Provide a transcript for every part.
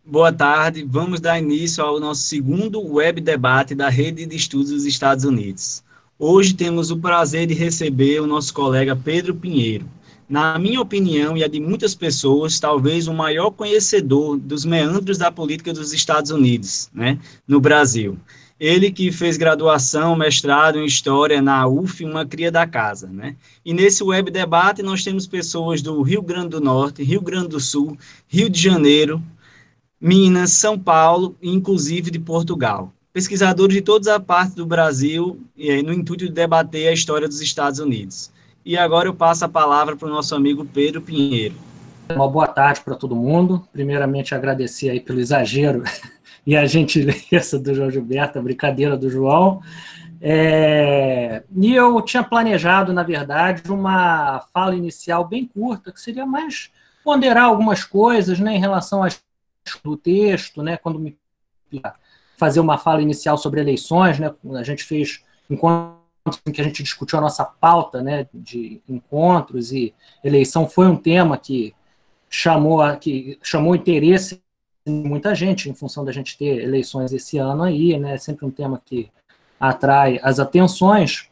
Boa tarde. Vamos dar início ao nosso segundo web debate da Rede de Estudos dos Estados Unidos. Hoje temos o prazer de receber o nosso colega Pedro Pinheiro. Na minha opinião e a de muitas pessoas, talvez o maior conhecedor dos meandros da política dos Estados Unidos, né, no Brasil. Ele que fez graduação, mestrado em História na UF, uma cria da casa, né? E nesse web debate nós temos pessoas do Rio Grande do Norte, Rio Grande do Sul, Rio de Janeiro, Minas, São Paulo e inclusive de Portugal. Pesquisadores de toda a parte do Brasil, no intuito de debater a história dos Estados Unidos. E agora eu passo a palavra para o nosso amigo Pedro Pinheiro. Uma boa tarde para todo mundo. Primeiramente, agradecer aí pelo exagero e a gentileza do João Gilberto, a brincadeira do João. E eu tinha planejado, na verdade, uma fala inicial bem curta, que seria mais ponderar algumas coisas, né, em relação do texto, né, quando me fazer uma fala inicial sobre eleições, né, a gente fez encontros em que a gente discutiu a nossa pauta, né, de encontros, e eleição foi um tema que chamou interesse de muita gente, em função da gente ter eleições esse ano aí, né, sempre um tema que atrai as atenções.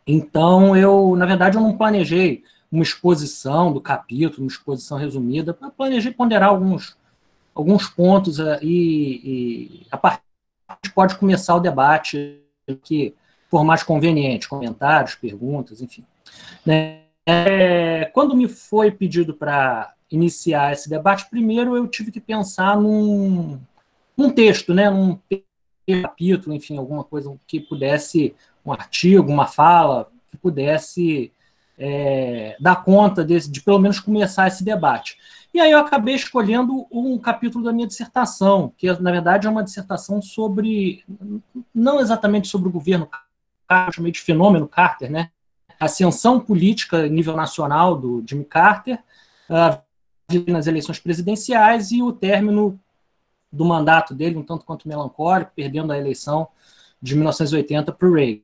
Então, na verdade, eu não planejei uma exposição do capítulo, uma exposição resumida, eu planejei ponderar alguns pontos e a partir pode começar o debate que for mais conveniente, comentários, perguntas, enfim. Quando me foi pedido para iniciar esse debate, primeiro eu tive que pensar num texto, né, num capítulo, enfim, alguma coisa que pudesse, um artigo, uma fala, que pudesse dar conta de pelo menos começar esse debate. E aí eu acabei escolhendo um capítulo da minha dissertação, que na verdade é uma dissertação sobre, não exatamente sobre o governo Carter, eu chamei de fenômeno Carter, né? A ascensão política a nível nacional do Jimmy Carter, nas eleições presidenciais e o término do mandato dele, um tanto quanto melancólico, perdendo a eleição de 1980 para o Reagan.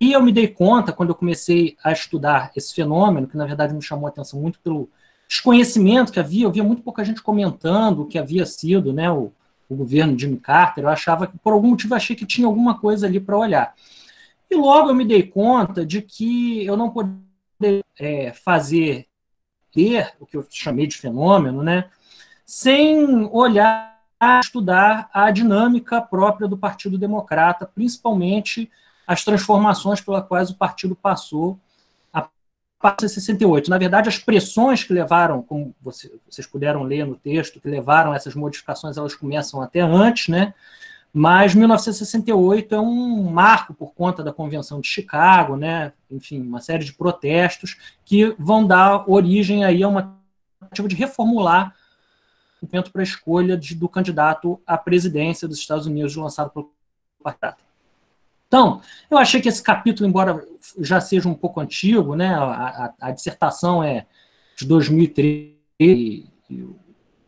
E eu me dei conta, quando eu comecei a estudar esse fenômeno, que na verdade me chamou a atenção muito pelo desconhecimento que havia, eu via muito pouca gente comentando o que havia sido, né, o governo de Jimmy Carter. Eu achava que, por algum motivo, achei que tinha alguma coisa ali para olhar. E logo eu me dei conta de que eu não poderia ter o que eu chamei de fenômeno, né, sem olhar, estudar a dinâmica própria do Partido Democrata, principalmente as transformações pelas quais o partido passou a partir de 68. Na verdade, as pressões que levaram, como vocês puderam ler no texto, que levaram essas modificações, elas começam até antes, né? Mas 1968 é um marco por conta da Convenção de Chicago, né? Enfim, uma série de protestos que vão dar origem aí a uma tentativa de reformular o momento para a escolha do candidato à presidência dos Estados Unidos, lançado pelo partido. Então, eu achei que esse capítulo, embora já seja um pouco antigo, né, a dissertação é de 2013, e o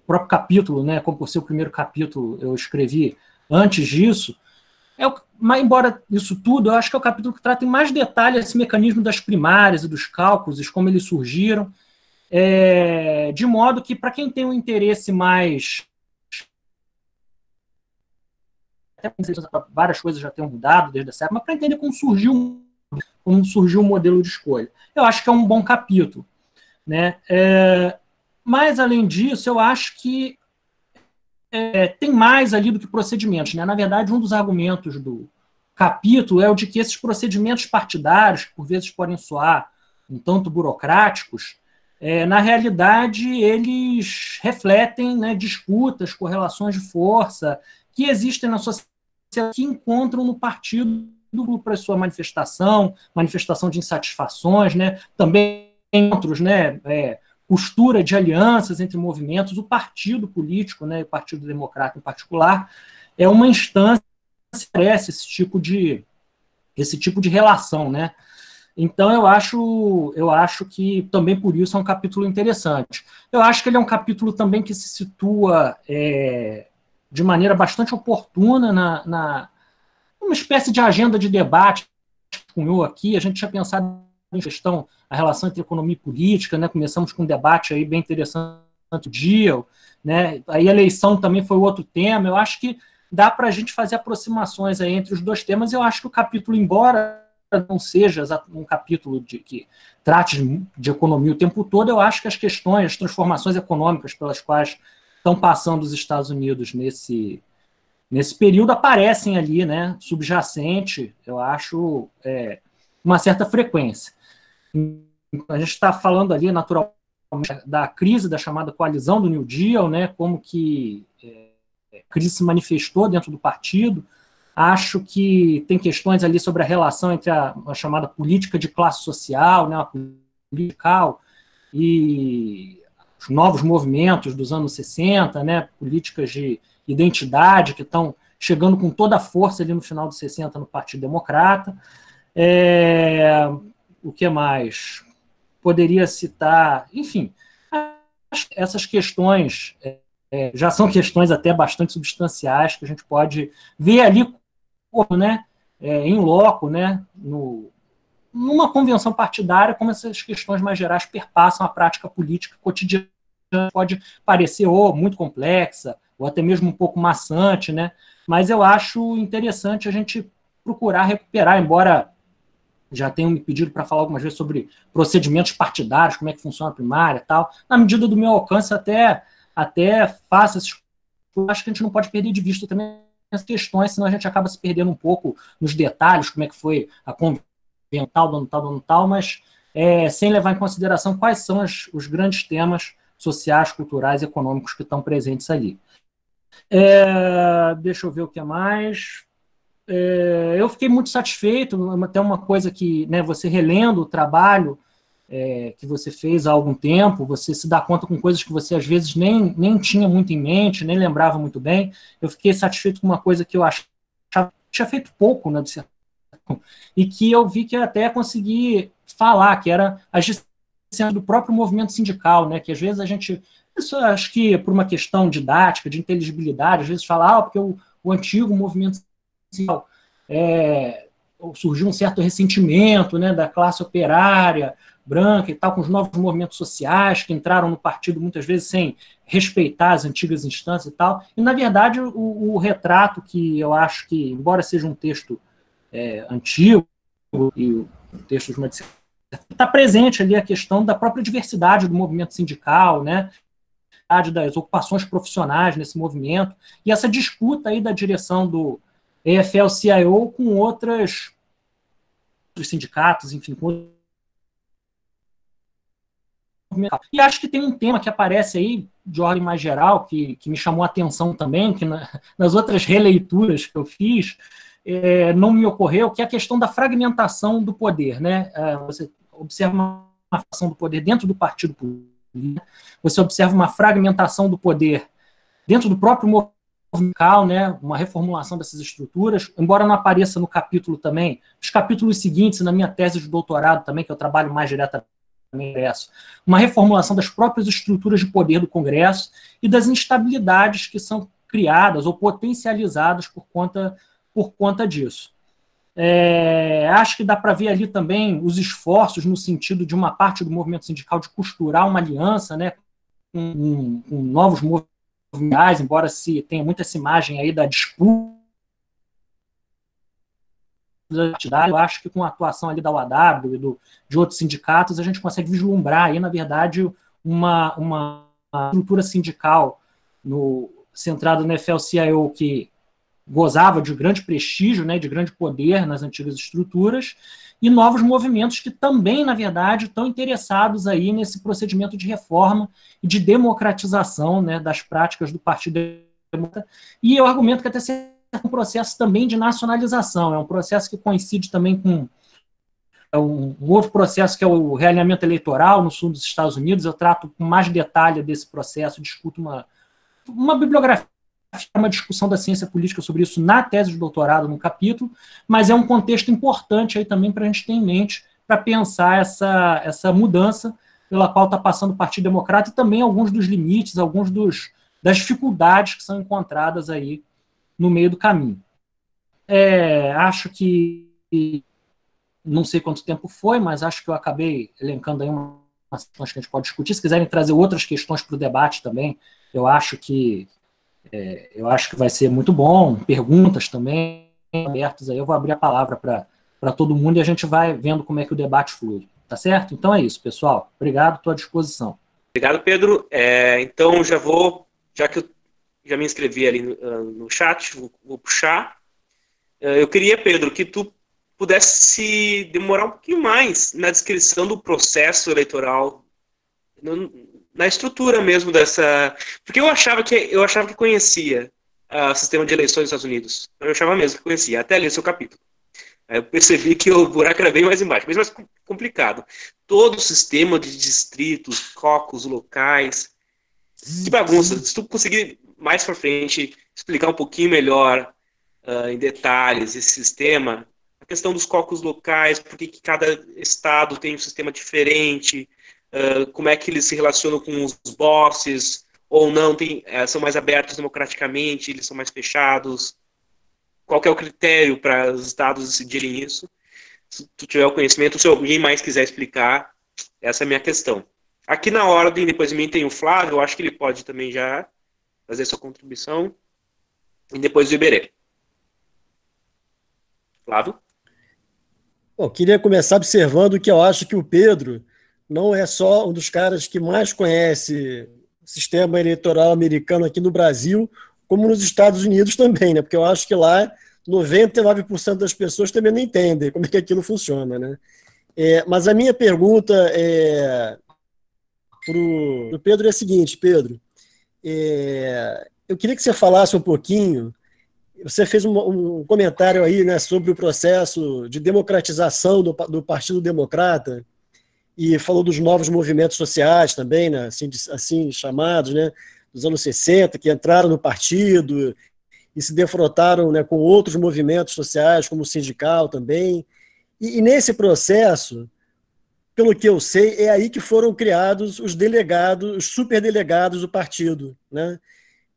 próprio capítulo, né, como por ser o primeiro capítulo, eu escrevi antes disso, mas embora isso tudo, eu acho que é o capítulo que trata em mais detalhe esse mecanismo das primárias e dos cálculos, como eles surgiram, de modo que, para quem tem um interesse mais... várias coisas já tenham mudado desde essa época, mas para entender como surgiu o modelo de escolha. Eu acho que é um bom capítulo, né? Mas, além disso, eu acho que tem mais ali do que procedimentos, né? Na verdade, um dos argumentos do capítulo é o de que esses procedimentos partidários, que por vezes podem soar um tanto burocráticos, na realidade, eles refletem, né, disputas, correlações de força que existem na sociedade, que encontram no partido para sua manifestação de insatisfações, né, também encontros, né, costura de alianças entre movimentos. O partido político, né, o Partido Democrata em particular, é uma instância que oferece esse tipo de relação, né? Então, eu acho que também por isso é um capítulo interessante. Eu acho que ele é um capítulo também que se situa de maneira bastante oportuna numa espécie de agenda de debate que cunhou aqui. A gente tinha pensado em questão, a relação entre economia e política, né? Começamos com um debate aí bem interessante dia, né? Aí a eleição também foi outro tema. Eu acho que dá para a gente fazer aproximações aí entre os dois temas. Eu acho que o capítulo, embora não seja um capítulo que trate de economia o tempo todo, eu acho que as questões, as transformações econômicas pelas quais estão passando os Estados Unidos nesse período aparecem ali, né, subjacente, eu acho, uma certa frequência. A gente está falando ali, naturalmente, da crise da chamada coalizão do New Deal, né, como que a crise se manifestou dentro do partido. Acho que tem questões ali sobre a relação entre a chamada política de classe social, né, a política e os novos movimentos dos anos 60, né, políticas de identidade que estão chegando com toda a força ali no final dos 60 no Partido Democrata. O que mais? Poderia citar, enfim, essas questões já são questões até bastante substanciais que a gente pode ver ali, né, em loco, né, numa convenção partidária, como essas questões mais gerais perpassam a prática política cotidiana. Pode parecer muito complexa, ou até mesmo um pouco maçante, né, mas eu acho interessante a gente procurar recuperar, embora já tenham me pedido para falar algumas vezes sobre procedimentos partidários, como é que funciona a primária e tal, na medida do meu alcance até faço esses... Eu acho que a gente não pode perder de vista também as questões, senão a gente acaba se perdendo um pouco nos detalhes, como é que foi a convenção tal, do ano tal, mas sem levar em consideração quais são os grandes temas sociais, culturais e econômicos que estão presentes ali. Deixa eu ver o que mais. Eu fiquei muito satisfeito, até uma coisa que, né, você relendo o trabalho que você fez há algum tempo, você se dá conta com coisas que você às vezes nem tinha muito em mente, nem lembrava muito bem. Eu fiquei satisfeito com uma coisa que eu achava que tinha feito pouco na dissertação, e que eu vi que eu até consegui falar, que era a gestão do próprio movimento sindical, né, que às vezes a gente, isso acho que por uma questão didática, de inteligibilidade, às vezes fala, porque o antigo movimento sindical surgiu um certo ressentimento, né, da classe operária branca e tal, com os novos movimentos sociais que entraram no partido muitas vezes sem respeitar as antigas instâncias e tal. E, na verdade, o retrato que eu acho que, embora seja um texto antigo e o texto de uma dissertação, está presente ali a questão da própria diversidade do movimento sindical, né, das ocupações profissionais nesse movimento, e essa disputa aí da direção do AFL-CIO com outros sindicatos, enfim, com... E acho que tem um tema que aparece aí, de ordem mais geral, que me chamou a atenção também, que nas outras releituras que eu fiz, não me ocorreu, que é a questão da fragmentação do poder, né? Você observa uma fragmentação do poder dentro do partido político, você observa uma fragmentação do poder dentro do próprio movimento sindical, né? Uma reformulação dessas estruturas, embora não apareça no capítulo também, os capítulos seguintes, na minha tese de doutorado também, que eu trabalho mais diretamente no Congresso, uma reformulação das próprias estruturas de poder do Congresso e das instabilidades que são criadas ou potencializadas por conta disso. Acho que dá para ver ali também os esforços no sentido de uma parte do movimento sindical de costurar uma aliança, né, com novos movimentos, embora se tenha muito essa imagem aí da disputa. Eu acho que com a atuação ali da UAW e de outros sindicatos, a gente consegue vislumbrar aí, na verdade, uma estrutura sindical centrada no AFL-CIO que gozava de grande prestígio, né, de grande poder nas antigas estruturas, e novos movimentos que também, na verdade, estão interessados aí nesse procedimento de reforma e de democratização, né, das práticas do Partido Democrata. E eu argumento que até um processo também de nacionalização, é um processo que coincide também com um outro processo que é o realinhamento eleitoral no sul dos Estados Unidos. Eu trato com mais detalhe desse processo, discuto uma bibliografia, uma discussão da ciência política sobre isso na tese de doutorado, num capítulo, mas é um contexto importante aí também para a gente ter em mente, para pensar essa mudança pela qual está passando o Partido Democrata e também alguns dos limites, das dificuldades que são encontradas aí no meio do caminho. Acho que, não sei quanto tempo foi, mas acho que eu acabei elencando aí questões que a gente pode discutir. Se quiserem trazer outras questões para o debate também, eu acho que vai ser muito bom. Perguntas também abertas aí, eu vou abrir a palavra para todo mundo e a gente vai vendo como é que o debate flui. Tá certo? Então é isso, pessoal. Obrigado, estou à disposição. Obrigado, Pedro. Então já que eu já me inscrevi ali no chat, vou puxar. Eu queria, Pedro, que tu pudesse demorar um pouquinho mais na descrição do processo eleitoral, na estrutura mesmo dessa... Porque eu achava que conhecia o sistema de eleições dos Estados Unidos. Eu achava mesmo que conhecia, até ler seu capítulo. Aí eu percebi que o buraco era bem mais embaixo, bem mais complicado. Todo o sistema de distritos, caucus locais, que bagunça. Se tu conseguir mais para frente explicar um pouquinho melhor em detalhes esse sistema, a questão dos caucus locais, por que cada estado tem um sistema diferente, como é que eles se relacionam com os bosses, ou não, são mais abertos democraticamente, eles são mais fechados. Qual que é o critério para os estados decidirem isso? Se tu tiver o conhecimento, se alguém mais quiser explicar, essa é a minha questão. Aqui na ordem, depois de mim, tem o Flávio, eu acho que ele pode também já fazer sua contribuição, e depois o Iberê. Flávio? Bom, queria começar observando que eu acho que o Pedro não é só um dos caras que mais conhece o sistema eleitoral americano aqui no Brasil, como nos Estados Unidos também, né? Porque eu acho que lá 99% das pessoas também não entendem como é que aquilo funciona, né? Mas a minha pergunta para o Pedro é a seguinte, Pedro. Eu queria que você falasse um pouquinho. Você fez um comentário aí, né, sobre o processo de democratização do Partido Democrata e falou dos novos movimentos sociais também, né, assim chamados, né, dos anos 60, que entraram no partido e se defrontaram, né, com outros movimentos sociais, como o sindical também. E nesse processo, pelo que eu sei, é aí que foram criados os delegados, os superdelegados do partido, né,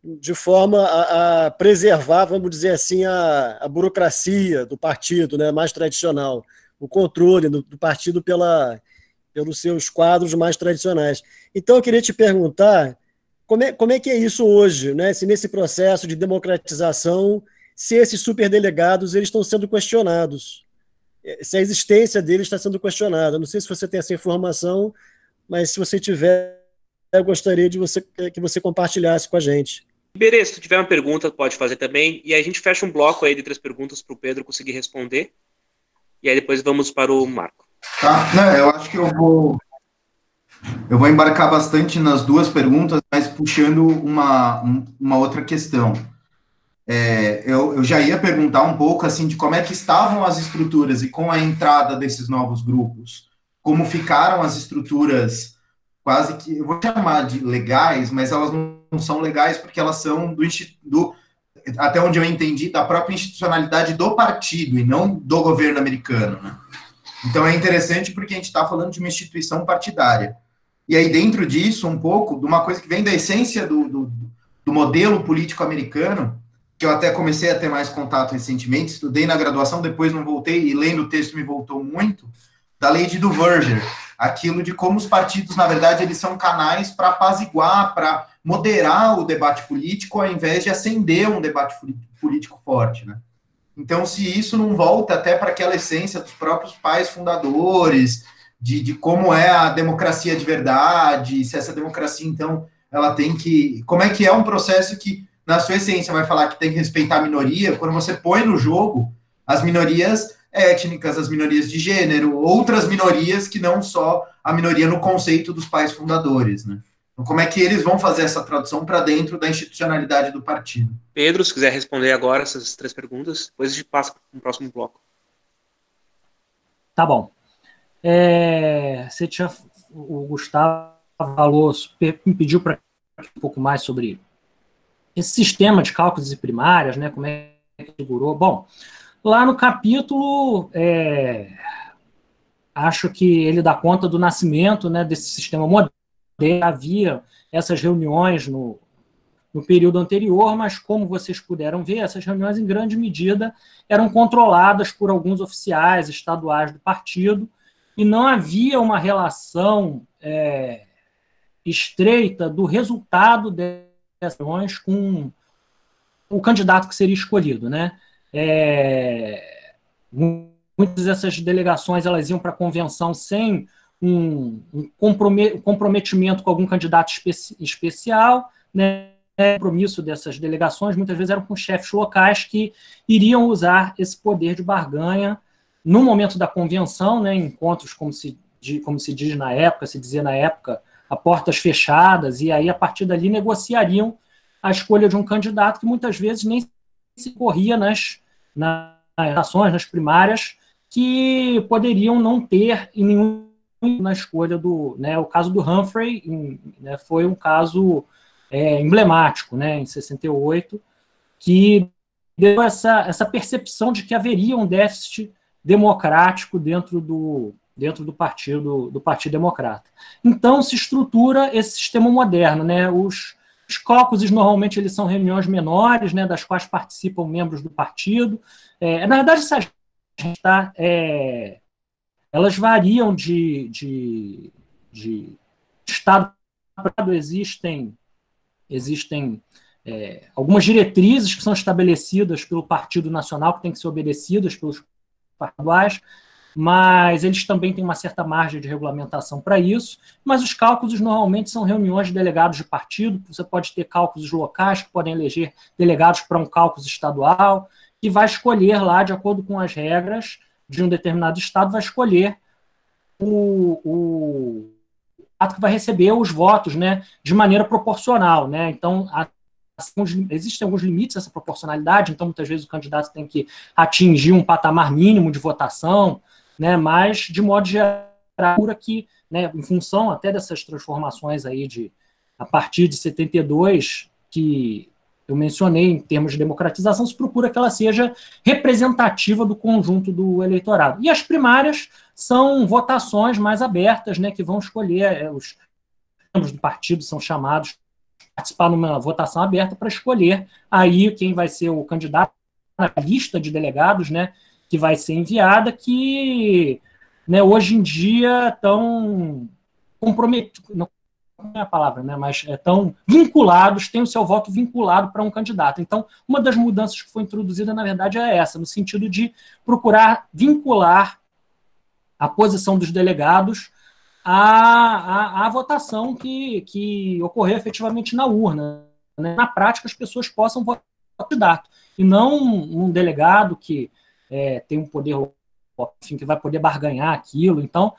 de forma a preservar, vamos dizer assim, a burocracia do partido, né, mais tradicional, o controle do partido pelos seus quadros mais tradicionais. Então, eu queria te perguntar como é que é isso hoje, né, se nesse processo de democratização, se esses superdelegados eles estão sendo questionados, se a existência deles está sendo questionada. Não sei se você tem essa informação, mas se você tiver, eu gostaria que você compartilhasse com a gente. Iberê, se tu tiver uma pergunta, pode fazer também. E aí a gente fecha um bloco aí de 3 perguntas para o Pedro conseguir responder. E aí depois vamos para o Marco. Tá, não, eu acho que eu vou embarcar bastante nas 2 perguntas, mas puxando uma outra questão. Eu já ia perguntar um pouco assim de como é que estavam as estruturas e com a entrada desses novos grupos, como ficaram as estruturas quase que, eu vou chamar de legais, mas elas não são legais porque elas são até onde eu entendi, da própria institucionalidade do partido e não do governo americano, né? Então é interessante porque a gente está falando de uma instituição partidária. E aí dentro disso, um pouco, de uma coisa que vem da essência do modelo político americano, que eu até comecei a ter mais contato recentemente, estudei na graduação, depois não voltei, e lendo o texto me voltou muito, da lei de Duverger, aquilo de como os partidos, na verdade, eles são canais para apaziguar, para moderar o debate político, ao invés de acender um debate político forte, né? Então, se isso não volta até para aquela essência dos próprios pais fundadores, de como é a democracia de verdade, se essa democracia, então, ela tem que... Como é que é um processo que, na sua essência, vai falar que tem que respeitar a minoria, quando você põe no jogo as minorias étnicas, as minorias de gênero, outras minorias que não só a minoria no conceito dos pais fundadores, né? Então, como é que eles vão fazer essa tradução para dentro da institucionalidade do partido? Pedro, se quiser responder agora essas 3 perguntas, depois a gente passa para o próximo bloco. Tá bom. O Gustavo falou, me pediu para um pouco mais sobre esse sistema de cálculos e primárias, né? Como é que figurou? Bom, lá no capítulo, acho que ele dá conta do nascimento, né, desse sistema moderno. Havia essas reuniões no período anterior, mas como vocês puderam ver, essas reuniões, em grande medida, eram controladas por alguns oficiais estaduais do partido, e não havia uma relação estreita do resultado dessas eleições com o candidato que seria escolhido, né? Muitas dessas delegações elas iam para a convenção sem um comprometimento com algum candidato especial, né? O compromisso dessas delegações muitas vezes eram com chefes locais que iriam usar esse poder de barganha no momento da convenção, né? Encontros, como se diz na época, se dizia na época, a portas fechadas, e aí a partir dali negociariam a escolha de um candidato que muitas vezes nem se corria nas eleições, nas primárias, que poderiam não ter em nenhum na escolha do... Né, o caso do Humphrey né, foi um caso emblemático, né, em 68, que deu essa percepção de que haveria um déficit democrático dentro do Partido Democrata. Então se estrutura esse sistema moderno, né? Os caucuses normalmente eles são reuniões menores, né, das quais participam membros do partido. Na verdade, essas elas variam de estado para estado. Existem algumas diretrizes que são estabelecidas pelo Partido Nacional, que têm que ser obedecidas pelos partidos, mas eles também têm uma certa margem de regulamentação para isso. Mas os caucuses normalmente são reuniões de delegados de partido. Você pode ter caucuses locais que podem eleger delegados para um caucus estadual, que vai escolher lá, de acordo com as regras de um determinado estado, vai escolher o que vai receber os votos, né, de maneira proporcional, né? Então, existem alguns limites a essa proporcionalidade, então muitas vezes o candidato tem que atingir um patamar mínimo de votação, né, mas, de modo geral, que, né, em função até dessas transformações aí a partir de 72, que eu mencionei em termos de democratização, se procura que ela seja representativa do conjunto do eleitorado. E as primárias são votações mais abertas, né, que vão escolher, os membros do partido são chamados a participar numa votação aberta para escolher aí quem vai ser o candidato na lista de delegados, né, que vai ser enviada, que, né, hoje em dia estão comprometidos, não é a palavra, né, mas estão vinculados, têm o seu voto vinculado para um candidato. Então, uma das mudanças que foi introduzida, na verdade, é essa, no sentido de procurar vincular a posição dos delegados à votação que ocorreu efetivamente na urna, né? Na prática, as pessoas possam votar no candidato, e não um delegado que tem um poder, enfim, que vai poder barganhar aquilo. Então,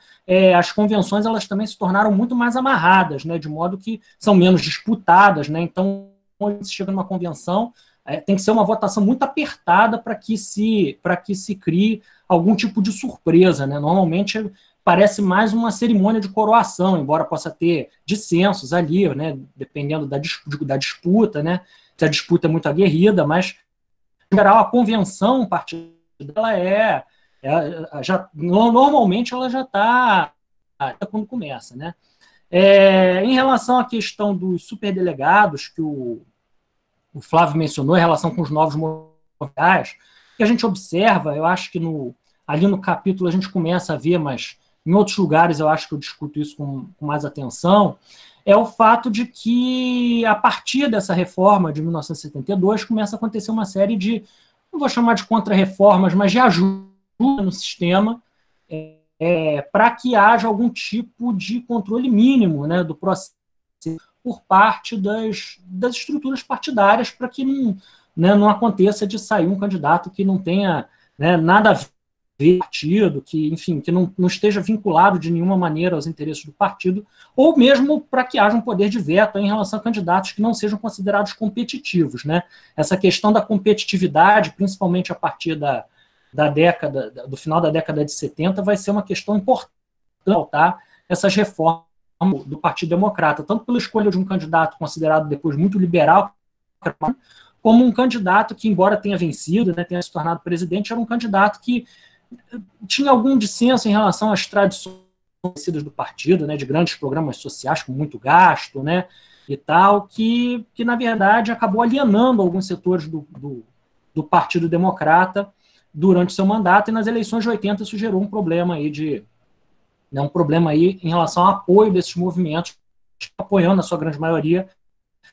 as convenções elas também se tornaram muito mais amarradas, né, de modo que são menos disputadas, né? Então, quando se chega numa convenção, tem que ser uma votação muito apertada para que se crie algum tipo de surpresa, né? Normalmente parece mais uma cerimônia de coroação, embora possa ter dissensos ali, né, dependendo da disputa, né? Se a disputa é muito aguerrida, mas, em geral, a convenção partidária normalmente ela já está quando começa, né? Em relação à questão dos superdelegados, que o Flávio mencionou, em relação com os novos movimentos, que a gente observa, eu acho que ali no capítulo a gente começa a ver, mas em outros lugares eu acho que eu discuto isso com mais atenção, é o fato de que, a partir dessa reforma de 1972, começa a acontecer uma série de, não vou chamar de contra-reformas, mas de ajuda no sistema, para que haja algum tipo de controle mínimo, né, do processo por parte das estruturas partidárias, para que não aconteça de sair um candidato que não tenha, né, nada a ver com o partido, que, enfim, que não esteja vinculado de nenhuma maneira aos interesses do partido, ou mesmo para que haja um poder de veto em relação a candidatos que não sejam considerados competitivos, né? Essa questão da competitividade, principalmente a partir do final da década de 70, vai ser uma questão importante pautar essas reformas do Partido Democrata, tanto pela escolha de um candidato considerado depois muito liberal, como um candidato que, embora tenha vencido, né, tenha se tornado presidente, era um candidato que tinha algum dissenso em relação às tradições do partido, né, de grandes programas sociais com muito gasto, né, e tal, que na verdade acabou alienando alguns setores do Partido Democrata durante seu mandato, e nas eleições de 80 isso gerou um problema aí né, um problema aí em relação ao apoio desses movimentos, apoiando, na sua grande maioria,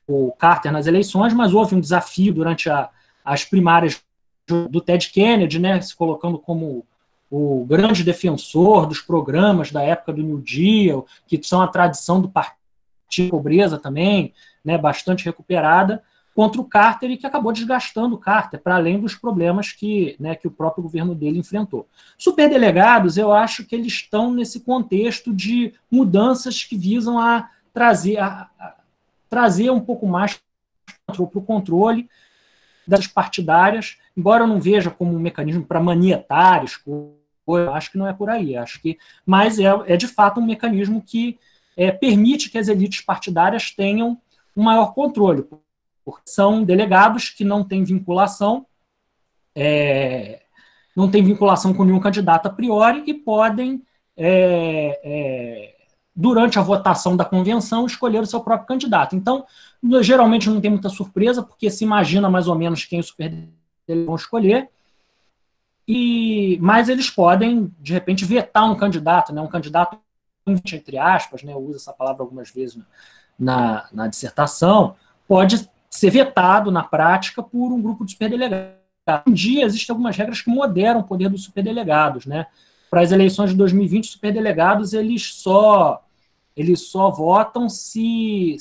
o Carter nas eleições, mas houve um desafio durante as primárias do Ted Kennedy, né, se colocando como o grande defensor dos programas da época do New Deal, que são a tradição do Partido da Pobreza também, né, bastante recuperada, contra o Carter, e que acabou desgastando o Carter, para além dos problemas que o próprio governo dele enfrentou. Superdelegados, eu acho que eles estão nesse contexto de mudanças que visam a trazer um pouco mais para o controle das partidárias, embora eu não veja como um mecanismo para manietar, eu acho que não é por aí, mas é de fato um mecanismo que permite que as elites partidárias tenham um maior controle, porque são delegados que não têm vinculação, com nenhum candidato a priori, e podem, durante a votação da convenção, escolher o seu próprio candidato. Então, geralmente não tem muita surpresa, porque se imagina mais ou menos quem os superdelegados vão escolher, mas eles podem, de repente, vetar um candidato, né, um candidato, entre aspas, né, eu uso essa palavra algumas vezes na dissertação, pode ser vetado na prática por um grupo de superdelegados. Hoje em dia, existem algumas regras que moderam o poder dos superdelegados, né? Para as eleições de 2020, os superdelegados eles só votam se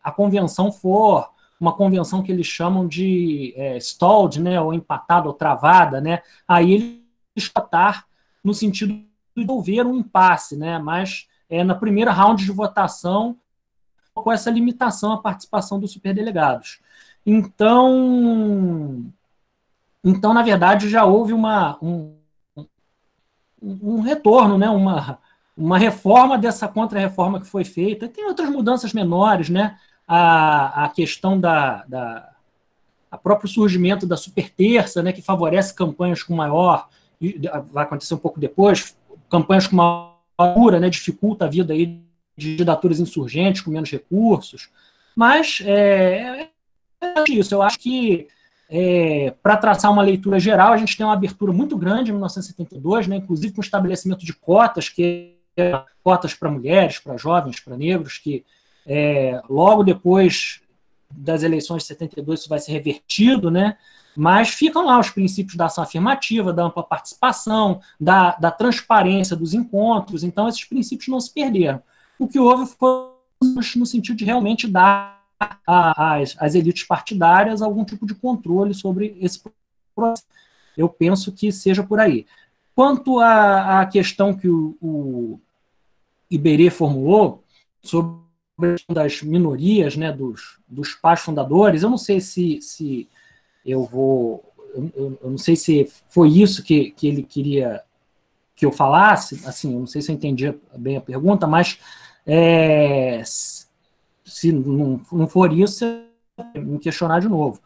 a convenção for uma convenção que eles chamam de stalled, né, ou empatada, ou travada, né? Aí eles votar no sentido de resolver um impasse, né? Mas na primeira round de votação, com essa limitação à participação dos superdelegados. Então, na verdade, já houve um retorno, né, uma reforma dessa contra-reforma que foi feita. Tem outras mudanças menores, né? A questão a próprio surgimento da superterça, né, que favorece campanhas com maior, vai acontecer um pouco depois, campanhas com maior altura, né, dificulta a vida aí de candidaturas insurgentes com menos recursos, mas é isso. Eu acho que para traçar uma leitura geral, a gente tem uma abertura muito grande em 1972, né, inclusive com o estabelecimento de cotas, cotas para mulheres, para jovens, para negros, que logo depois das eleições de 72 isso vai ser revertido, né, mas ficam lá os princípios da ação afirmativa, da ampla participação, da transparência dos encontros, então esses princípios não se perderam. O que houve foi no sentido de realmente dar às elites partidárias algum tipo de controle sobre esse processo. Eu penso que seja por aí. Quanto à questão que o Iberê formulou sobre a questão das minorias, né, dos pais fundadores, eu não sei se eu não sei se foi isso que ele queria que eu falasse, assim, eu não sei se eu entendi bem a pergunta, mas se não for isso, me questionar de novo.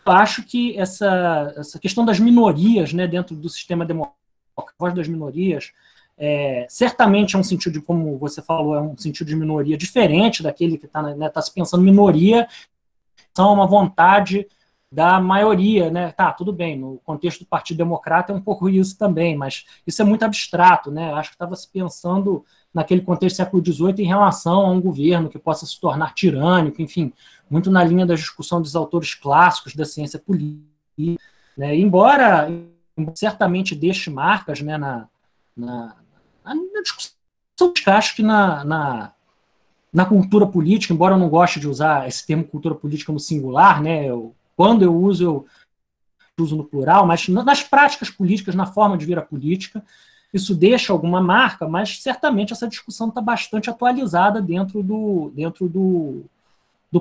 Eu acho que essa questão das minorias, né, dentro do sistema democrático, a voz das minorias, certamente é um sentido de, como você falou, é um sentido de minoria diferente daquele que está se pensando minoria, são uma vontade da maioria, né? Tá, tudo bem, no contexto do Partido Democrata é um pouco isso também, mas isso é muito abstrato, né? Acho que estava se pensando naquele contexto do século XVIII em relação a um governo que possa se tornar tirânico, enfim, muito na linha da discussão dos autores clássicos da ciência política, né? Embora certamente deixe marcas, né, na discussão, acho que na cultura política, embora eu não goste de usar esse termo cultura política no singular, né, quando eu uso no plural, mas nas práticas políticas, na forma de vir a política, isso deixa alguma marca, mas certamente essa discussão está bastante atualizada dentro do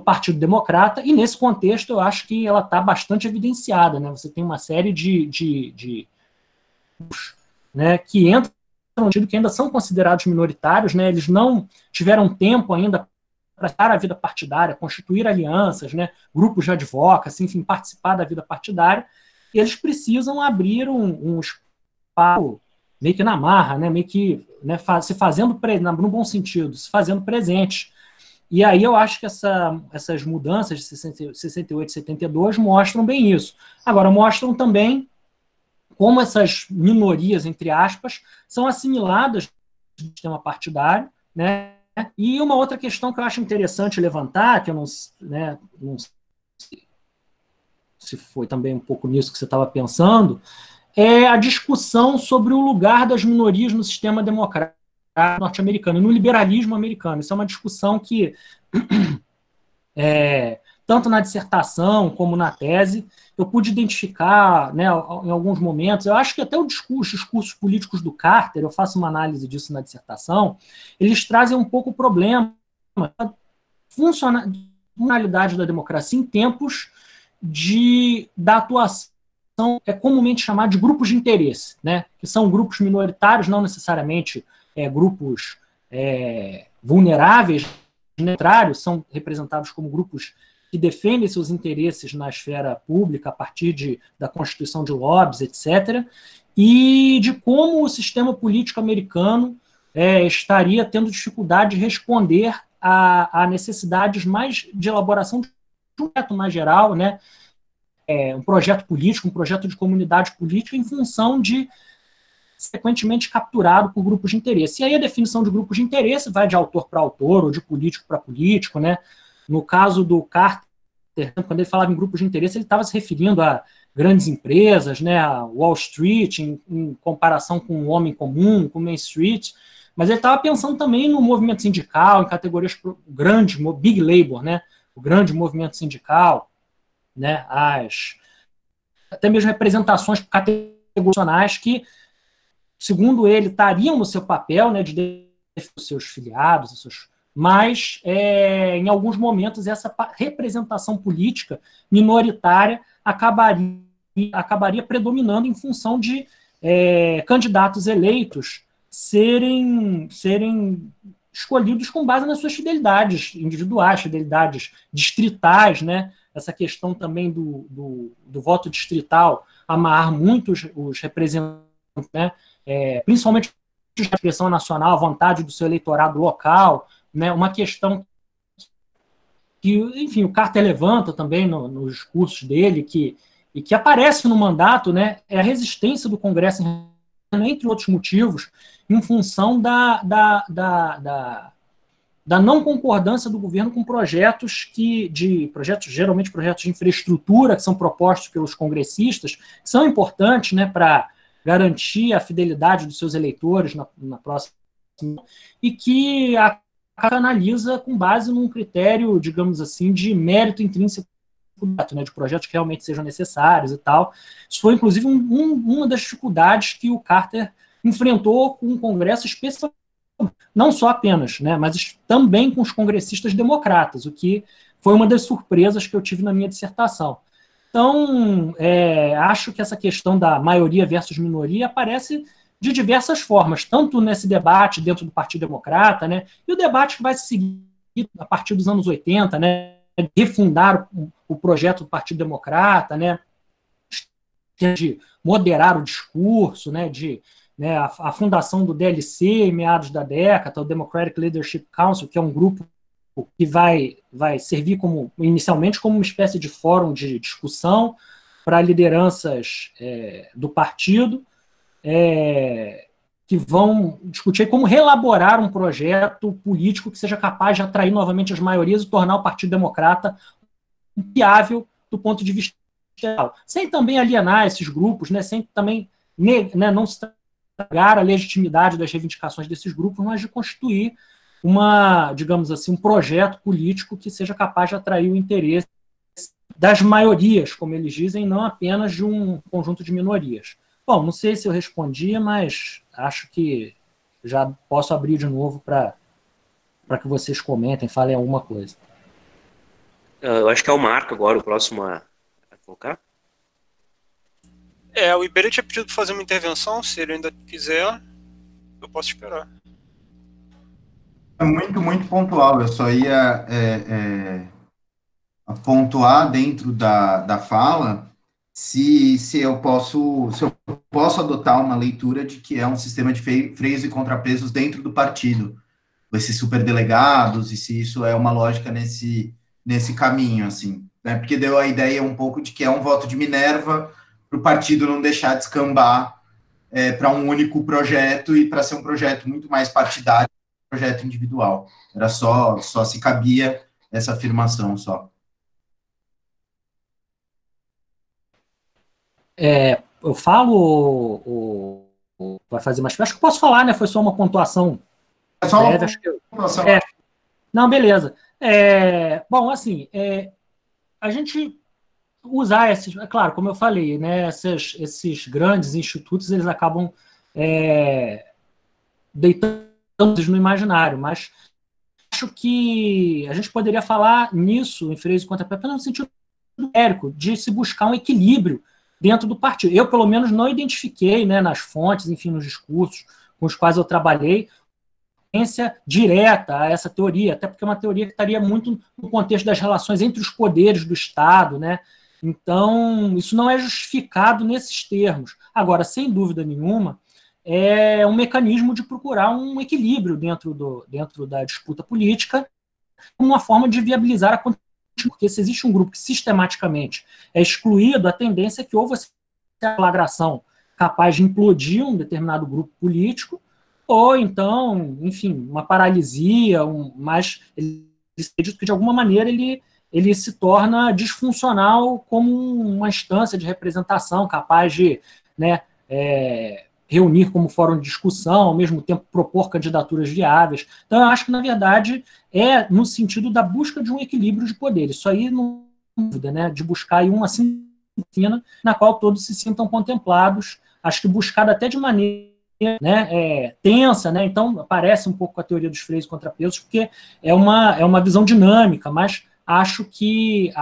Partido Democrata, e nesse contexto eu acho que ela está bastante evidenciada, né? Você tem uma série né, que entram no sentido que ainda são considerados minoritários, né? Eles não tiveram tempo ainda para estar a vida partidária, constituir alianças, né, grupos de advocacy, enfim, participar da vida partidária, e eles precisam abrir um espaço meio que na marra, né, meio que, né, se fazendo, no bom sentido, se fazendo presente. E aí eu acho que essas mudanças de 68 e 72 mostram bem isso. Agora, mostram também como essas minorias, entre aspas, são assimiladas do sistema partidário, né? E uma outra questão que eu acho interessante levantar, que eu não sei se foi também um pouco nisso que você estava pensando, é a discussão sobre o lugar das minorias no sistema democrático norte-americano, no liberalismo americano. Isso é uma discussão que, tanto na dissertação como na tese, eu pude identificar, né, em alguns momentos. Eu acho que até os discursos políticos do Carter, eu faço uma análise disso na dissertação, eles trazem um pouco o problema da funcionalidade da democracia em tempos da atuação comumente chamada de grupos de interesse, né, que são grupos minoritários, não necessariamente grupos vulneráveis, contrários, são representados como grupos que defendem seus interesses na esfera pública a partir da constituição de lobbies, etc., e de como o sistema político americano estaria tendo dificuldade de responder a necessidades mais de elaboração de um projeto mais geral, né? Um projeto político, um projeto de comunidade política em função de frequentemente capturado por grupos de interesse. E aí a definição de grupos de interesse vai de autor para autor, ou de político para político, né? No caso do Carter, quando ele falava em grupos de interesse, ele estava se referindo a grandes empresas, né, a Wall Street, em comparação com o homem comum, com Main Street, mas ele estava pensando também no movimento sindical, em categorias grandes, Big Labor, né, o grande movimento sindical, né, até mesmo representações categorizacionais que, segundo ele, estariam no seu papel, né, de defender os seus filiados, mas, em alguns momentos, essa representação política minoritária acabaria predominando em função de candidatos eleitos serem escolhidos com base nas suas fidelidades individuais, fidelidades distritais, né? Essa questão também do voto distrital amarrar muito os representantes, né? Principalmente a expressão nacional, a vontade do seu eleitorado local, né? Uma questão que, enfim, o Carter levanta também nos discursos dele, e que aparece no mandato, né? É a resistência do Congresso, entre outros motivos, em função da não concordância do governo com projetos geralmente projetos de infraestrutura que são propostos pelos congressistas, que são importantes, né, para garantir a fidelidade dos seus eleitores na próxima, e que analisa com base num critério, digamos assim, de mérito intrínseco, né, de projetos que realmente sejam necessários e tal. Isso foi, inclusive, uma das dificuldades que o Carter enfrentou com o Congresso, especialmente, não só apenas, né, mas também com os congressistas democratas, o que foi uma das surpresas que eu tive na minha dissertação. Então, acho que essa questão da maioria versus minoria aparece de diversas formas, tanto nesse debate dentro do Partido Democrata, né, e o debate que vai se seguir a partir dos anos 80, né, de refundar o projeto do Partido Democrata, né, de moderar o discurso, né, a fundação do DLC em meados da década, o Democratic Leadership Council, que é um grupo que vai servir inicialmente como uma espécie de fórum de discussão para lideranças do partido, que vão discutir como relaborar um projeto político que seja capaz de atrair novamente as maiorias e tornar o Partido Democrata viável do ponto de vista geral, sem também alienar esses grupos, né, sem também não se estragar a legitimidade das reivindicações desses grupos, mas de constituir digamos assim, um projeto político que seja capaz de atrair o interesse das maiorias, como eles dizem, não apenas de um conjunto de minorias. Bom, não sei se eu respondi, mas acho que já posso abrir de novo para que vocês comentem, falem alguma coisa. Eu acho que é o Marco agora, o próximo a colocar. O Iberê tinha pedido para fazer uma intervenção, se ele ainda quiser, eu posso esperar. É muito, muito pontual. Eu só ia pontuar dentro da fala se eu posso adotar uma leitura de que é um sistema de freios e contrapesos dentro do partido, esses superdelegados, e se isso é uma lógica nesse caminho, assim, né? Porque deu a ideia um pouco de que é um voto de Minerva para o partido não deixar descambar para um único projeto e para ser um projeto muito mais partidário que um projeto individual. Era só se cabia essa afirmação só. Eu falo vai fazer mais... Acho que posso falar, né? Foi só uma pontuação breve. Acho que não, beleza. Bom, assim, a gente usar esses... É claro, como eu falei, né? Esses grandes institutos, eles acabam deitando no imaginário, mas acho que a gente poderia falar nisso, em Freire contra Pepper, no sentido numérico, de se buscar um equilíbrio dentro do partido. Eu, pelo menos, não identifiquei, né, nas fontes, enfim, nos discursos com os quais eu trabalhei, referência direta a essa teoria, até porque é uma teoria que estaria muito no contexto das relações entre os poderes do Estado, né? Então, isso não é justificado nesses termos. Agora, sem dúvida nenhuma, é um mecanismo de procurar um equilíbrio dentro da disputa política, uma forma de viabilizar a condição, porque se existe um grupo que sistematicamente é excluído, a tendência é que ou você tenha uma flagração capaz de implodir um determinado grupo político, ou então, enfim, uma paralisia, mas ele acredita que de alguma maneira ele se torna disfuncional como uma instância de representação capaz de, né, reunir como fórum de discussão, ao mesmo tempo propor candidaturas viáveis. Então, eu acho que, na verdade, no sentido da busca de um equilíbrio de poder. Isso aí não dúvida, né, de buscar aí uma sintonia na qual todos se sintam contemplados. Acho que buscado até de maneira, né, tensa, né, então parece um pouco com a teoria dos freios e contrapesos, porque é uma visão dinâmica, mas acho que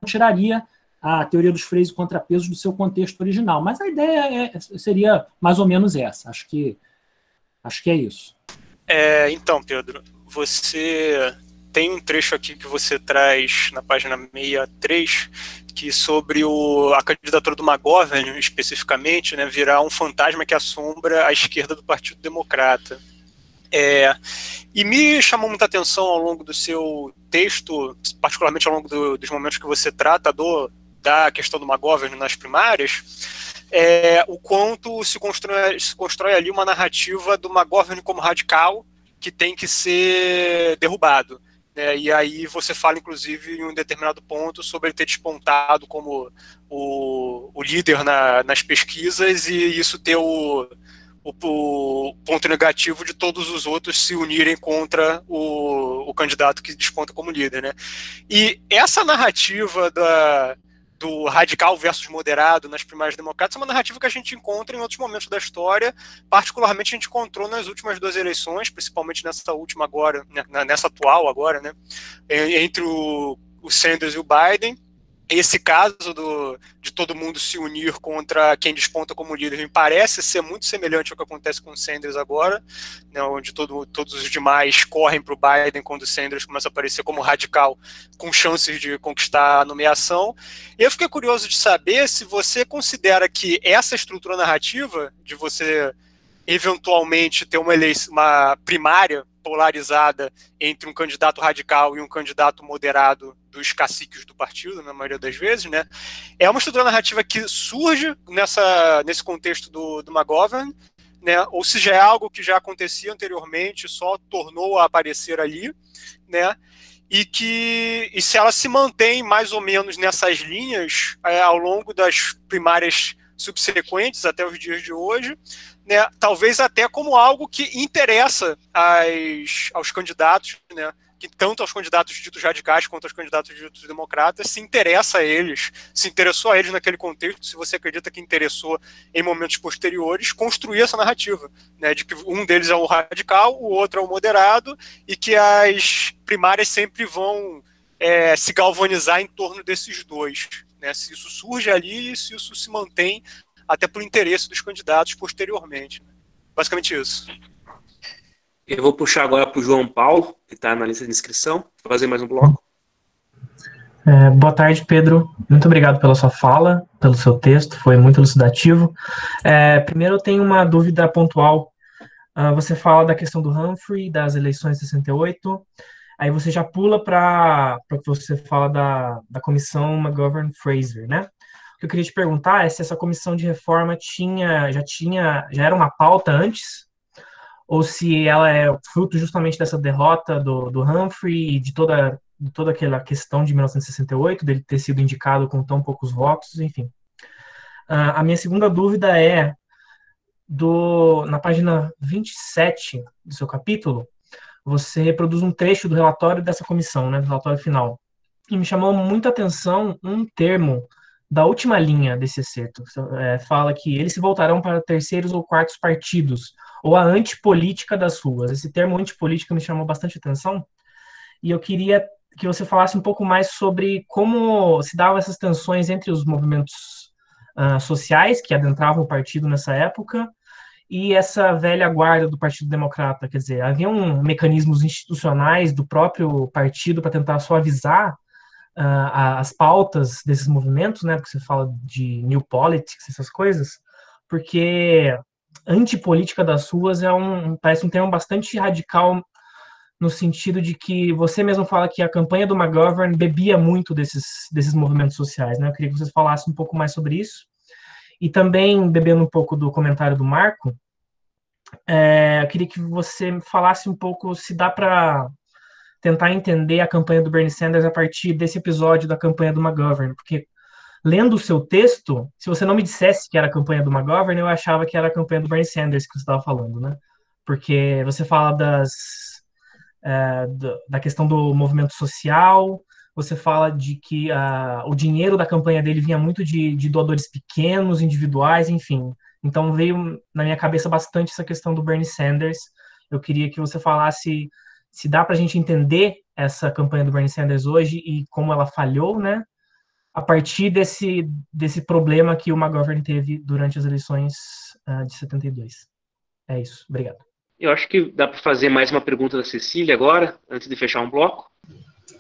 tiraria a teoria dos freios e contrapesos do seu contexto original. Mas a ideia seria mais ou menos essa. Acho que é isso. Então, Pedro, você tem um trecho aqui que você traz na página 63, que sobre a candidatura do McGovern, especificamente, né, virar um fantasma que assombra a esquerda do Partido Democrata. E me chamou muita atenção ao longo do seu texto, particularmente ao longo dos momentos que você trata da questão do McGovern nas primárias, o quanto se constrói ali uma narrativa do McGovern como radical que tem que ser derrubado. E aí você fala, inclusive, em um determinado ponto sobre ele ter despontado como o líder nas pesquisas e isso ter o ponto negativo de todos os outros se unirem contra o candidato que desponta como líder, né? E essa narrativa do radical versus moderado nas primárias democratas é uma narrativa que a gente encontra em outros momentos da história, particularmente a gente encontrou nas últimas 2 eleições, principalmente nessa última agora, nessa atual agora, né, entre o Sanders e o Biden. Esse caso de todo mundo se unir contra quem desponta como líder me parece ser muito semelhante ao que acontece com o Sanders agora, né, onde todos os demais correm para o Biden quando o Sanders começa a aparecer como radical com chances de conquistar a nomeação. E eu fiquei curioso de saber se você considera que essa estrutura narrativa de você eventualmente ter uma primária polarizada entre um candidato radical e um candidato moderado dos caciques do partido, na maioria das vezes, né? É uma estrutura narrativa que surge nesse contexto do McGovern, né? Ou seja, é algo que já acontecia anteriormente, só tornou a aparecer ali, né? E se ela se mantém mais ou menos nessas linhas ao longo das primárias subsequentes até os dias de hoje, né, talvez até como algo que interessa aos candidatos, né, que tanto aos candidatos ditos radicais quanto aos candidatos ditos democratas, se interessou a eles naquele contexto, se você acredita que interessou em momentos posteriores, construir essa narrativa, né, de que um deles é o radical, o outro é o moderado, e que as primárias sempre vão se galvanizar em torno desses dois, né, se isso surge ali e se isso se mantém até por interesse dos candidatos posteriormente. Basicamente isso. Eu vou puxar agora para o João Paulo, que está na lista de inscrição, fazer mais um bloco. Boa tarde, Pedro. Muito obrigado pela sua fala, pelo seu texto, foi muito elucidativo. Primeiro, eu tenho uma dúvida pontual. Você fala da questão do Humphrey, das eleições de 68, aí você já pula para o que você fala da comissão McGovern-Fraser, né? que eu queria te perguntar é se essa comissão de reforma já era uma pauta antes, ou se ela é fruto justamente dessa derrota do Humphrey e de toda aquela questão de 1968, dele ter sido indicado com tão poucos votos, enfim. A minha segunda dúvida é, na página 27 do seu capítulo, você reproduz um trecho do relatório dessa comissão, né, do relatório final. E me chamou muita atenção um termo da última linha desse excerto. Fala que eles se voltarão para terceiros ou quartos partidos, ou a antipolítica das ruas. Esse termo antipolítica me chamou bastante atenção, e eu queria que você falasse um pouco mais sobre como se davam essas tensões entre os movimentos sociais que adentravam o partido nessa época e essa velha guarda do Partido Democrata. Quer dizer, haviam mecanismos institucionais do próprio partido para tentar suavizar as pautas desses movimentos, né, porque você fala de new politics, essas coisas, porque antipolítica das ruas parece um termo bastante radical, no sentido de que você mesmo fala que a campanha do McGovern bebia muito desses movimentos sociais, né? Eu queria que vocês falassem um pouco mais sobre isso. E também, bebendo um pouco do comentário do Marco, eu queria que você falasse um pouco se dá para tentar entender a campanha do Bernie Sanders a partir desse episódio da campanha do McGovern, porque lendo o seu texto, se você não me dissesse que era a campanha do McGovern, eu achava que era a campanha do Bernie Sanders que você estava falando, né? Porque você fala da questão do movimento social, você fala de que o dinheiro da campanha dele vinha muito de doadores pequenos, individuais, enfim. Então veio na minha cabeça bastante essa questão do Bernie Sanders. Eu queria que você falasse se dá para a gente entender essa campanha do Bernie Sanders hoje e como ela falhou, né, a partir desse problema que o McGovern teve durante as eleições de 72. É isso, obrigado. Eu acho que dá para fazer mais uma pergunta da Cecília agora, antes de fechar um bloco.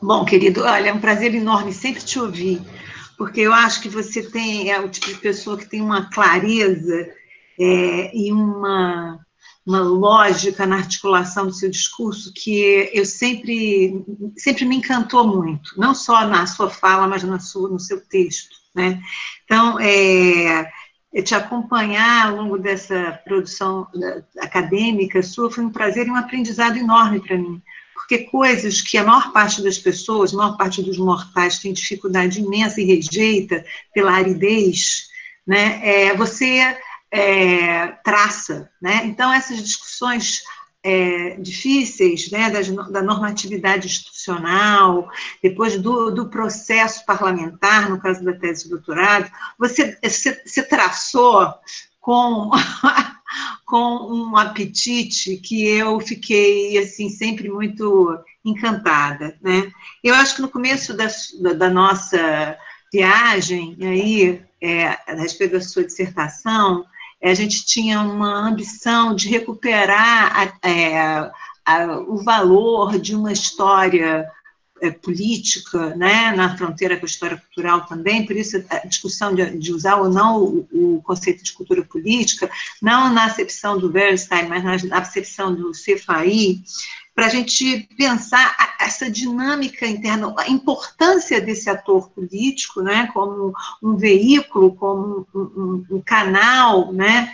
Bom, querido, olha, é um prazer enorme sempre te ouvir, porque eu acho que você é o tipo de pessoa que tem uma clareza e uma lógica na articulação do seu discurso que eu sempre me encantou muito, não só na sua fala, mas no seu texto, né? Então, te acompanhar ao longo dessa produção acadêmica sua foi um prazer e um aprendizado enorme para mim, porque coisas que a maior parte das pessoas, a maior parte dos mortais tem dificuldade imensa e rejeita pela aridez, né? Você traça, né? Então, essas discussões difíceis, né, da normatividade institucional, depois do processo parlamentar, no caso da tese de doutorado, você traçou com um apetite que eu fiquei, assim, sempre muito encantada, né? Eu acho que no começo da nossa viagem, aí, a respeito da sua dissertação, a gente tinha uma ambição de recuperar o valor de uma história política, né, na fronteira com a história cultural também, por isso a discussão de usar ou não o conceito de cultura política, não na acepção do Bernstein, mas na acepção do Sefai, para a gente pensar essa dinâmica interna, a importância desse ator político, né, como um veículo, como um canal, né,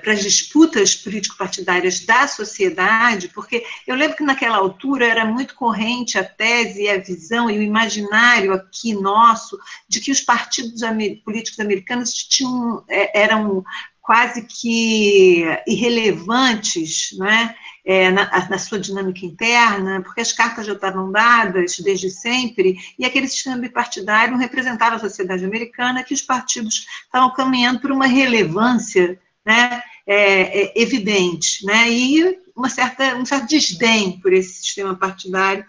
para as disputas político-partidárias da sociedade, porque eu lembro que naquela altura era muito corrente a tese, a visão e o imaginário aqui nosso de que os partidos políticos americanos eram quase que irrelevantes, né, na sua dinâmica interna, porque as cartas já estavam dadas desde sempre, e aquele sistema bipartidário representava a sociedade americana, que os partidos estavam caminhando por uma relevância, né, evidente, né, e um certo desdém por esse sistema partidário,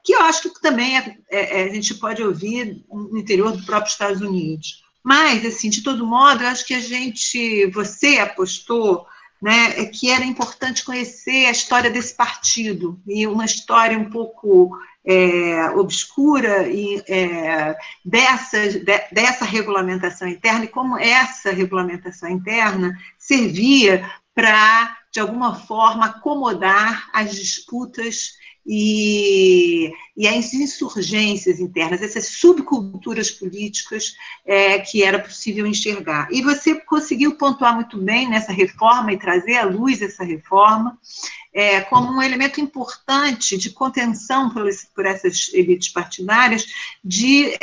que eu acho que também a gente pode ouvir no interior do próprio Estados Unidos. Mas, assim, de todo modo, eu acho que você apostou, né, que era importante conhecer a história desse partido, e uma história um pouco obscura e dessa regulamentação interna, e como essa regulamentação interna servia para, de alguma forma, acomodar as disputas e as insurgências internas, essas subculturas políticas que era possível enxergar. E você conseguiu pontuar muito bem nessa reforma e trazer à luz essa reforma como um elemento importante de contenção por essas elites partidárias de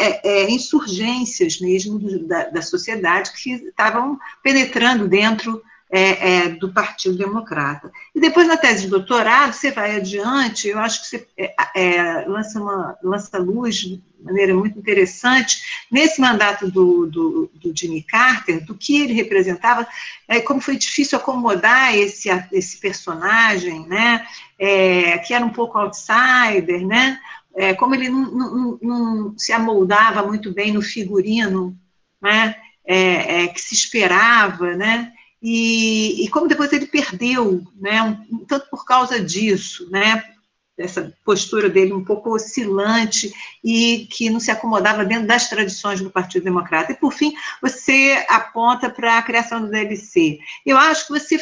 insurgências mesmo da sociedade que estavam penetrando dentro do Partido Democrata. E depois, na tese de doutorado, você vai adiante, eu acho que você lança luz de maneira muito interessante nesse mandato do Jimmy Carter, do que ele representava, como foi difícil acomodar esse personagem, né, que era um pouco outsider, né, como ele não se amoldava muito bem no figurino, né, que se esperava, né, e como depois ele perdeu, né, tanto por causa disso, né, essa postura dele um pouco oscilante e que não se acomodava dentro das tradições do Partido Democrata. E, por fim, você aponta para a criação do DLC. Eu acho que você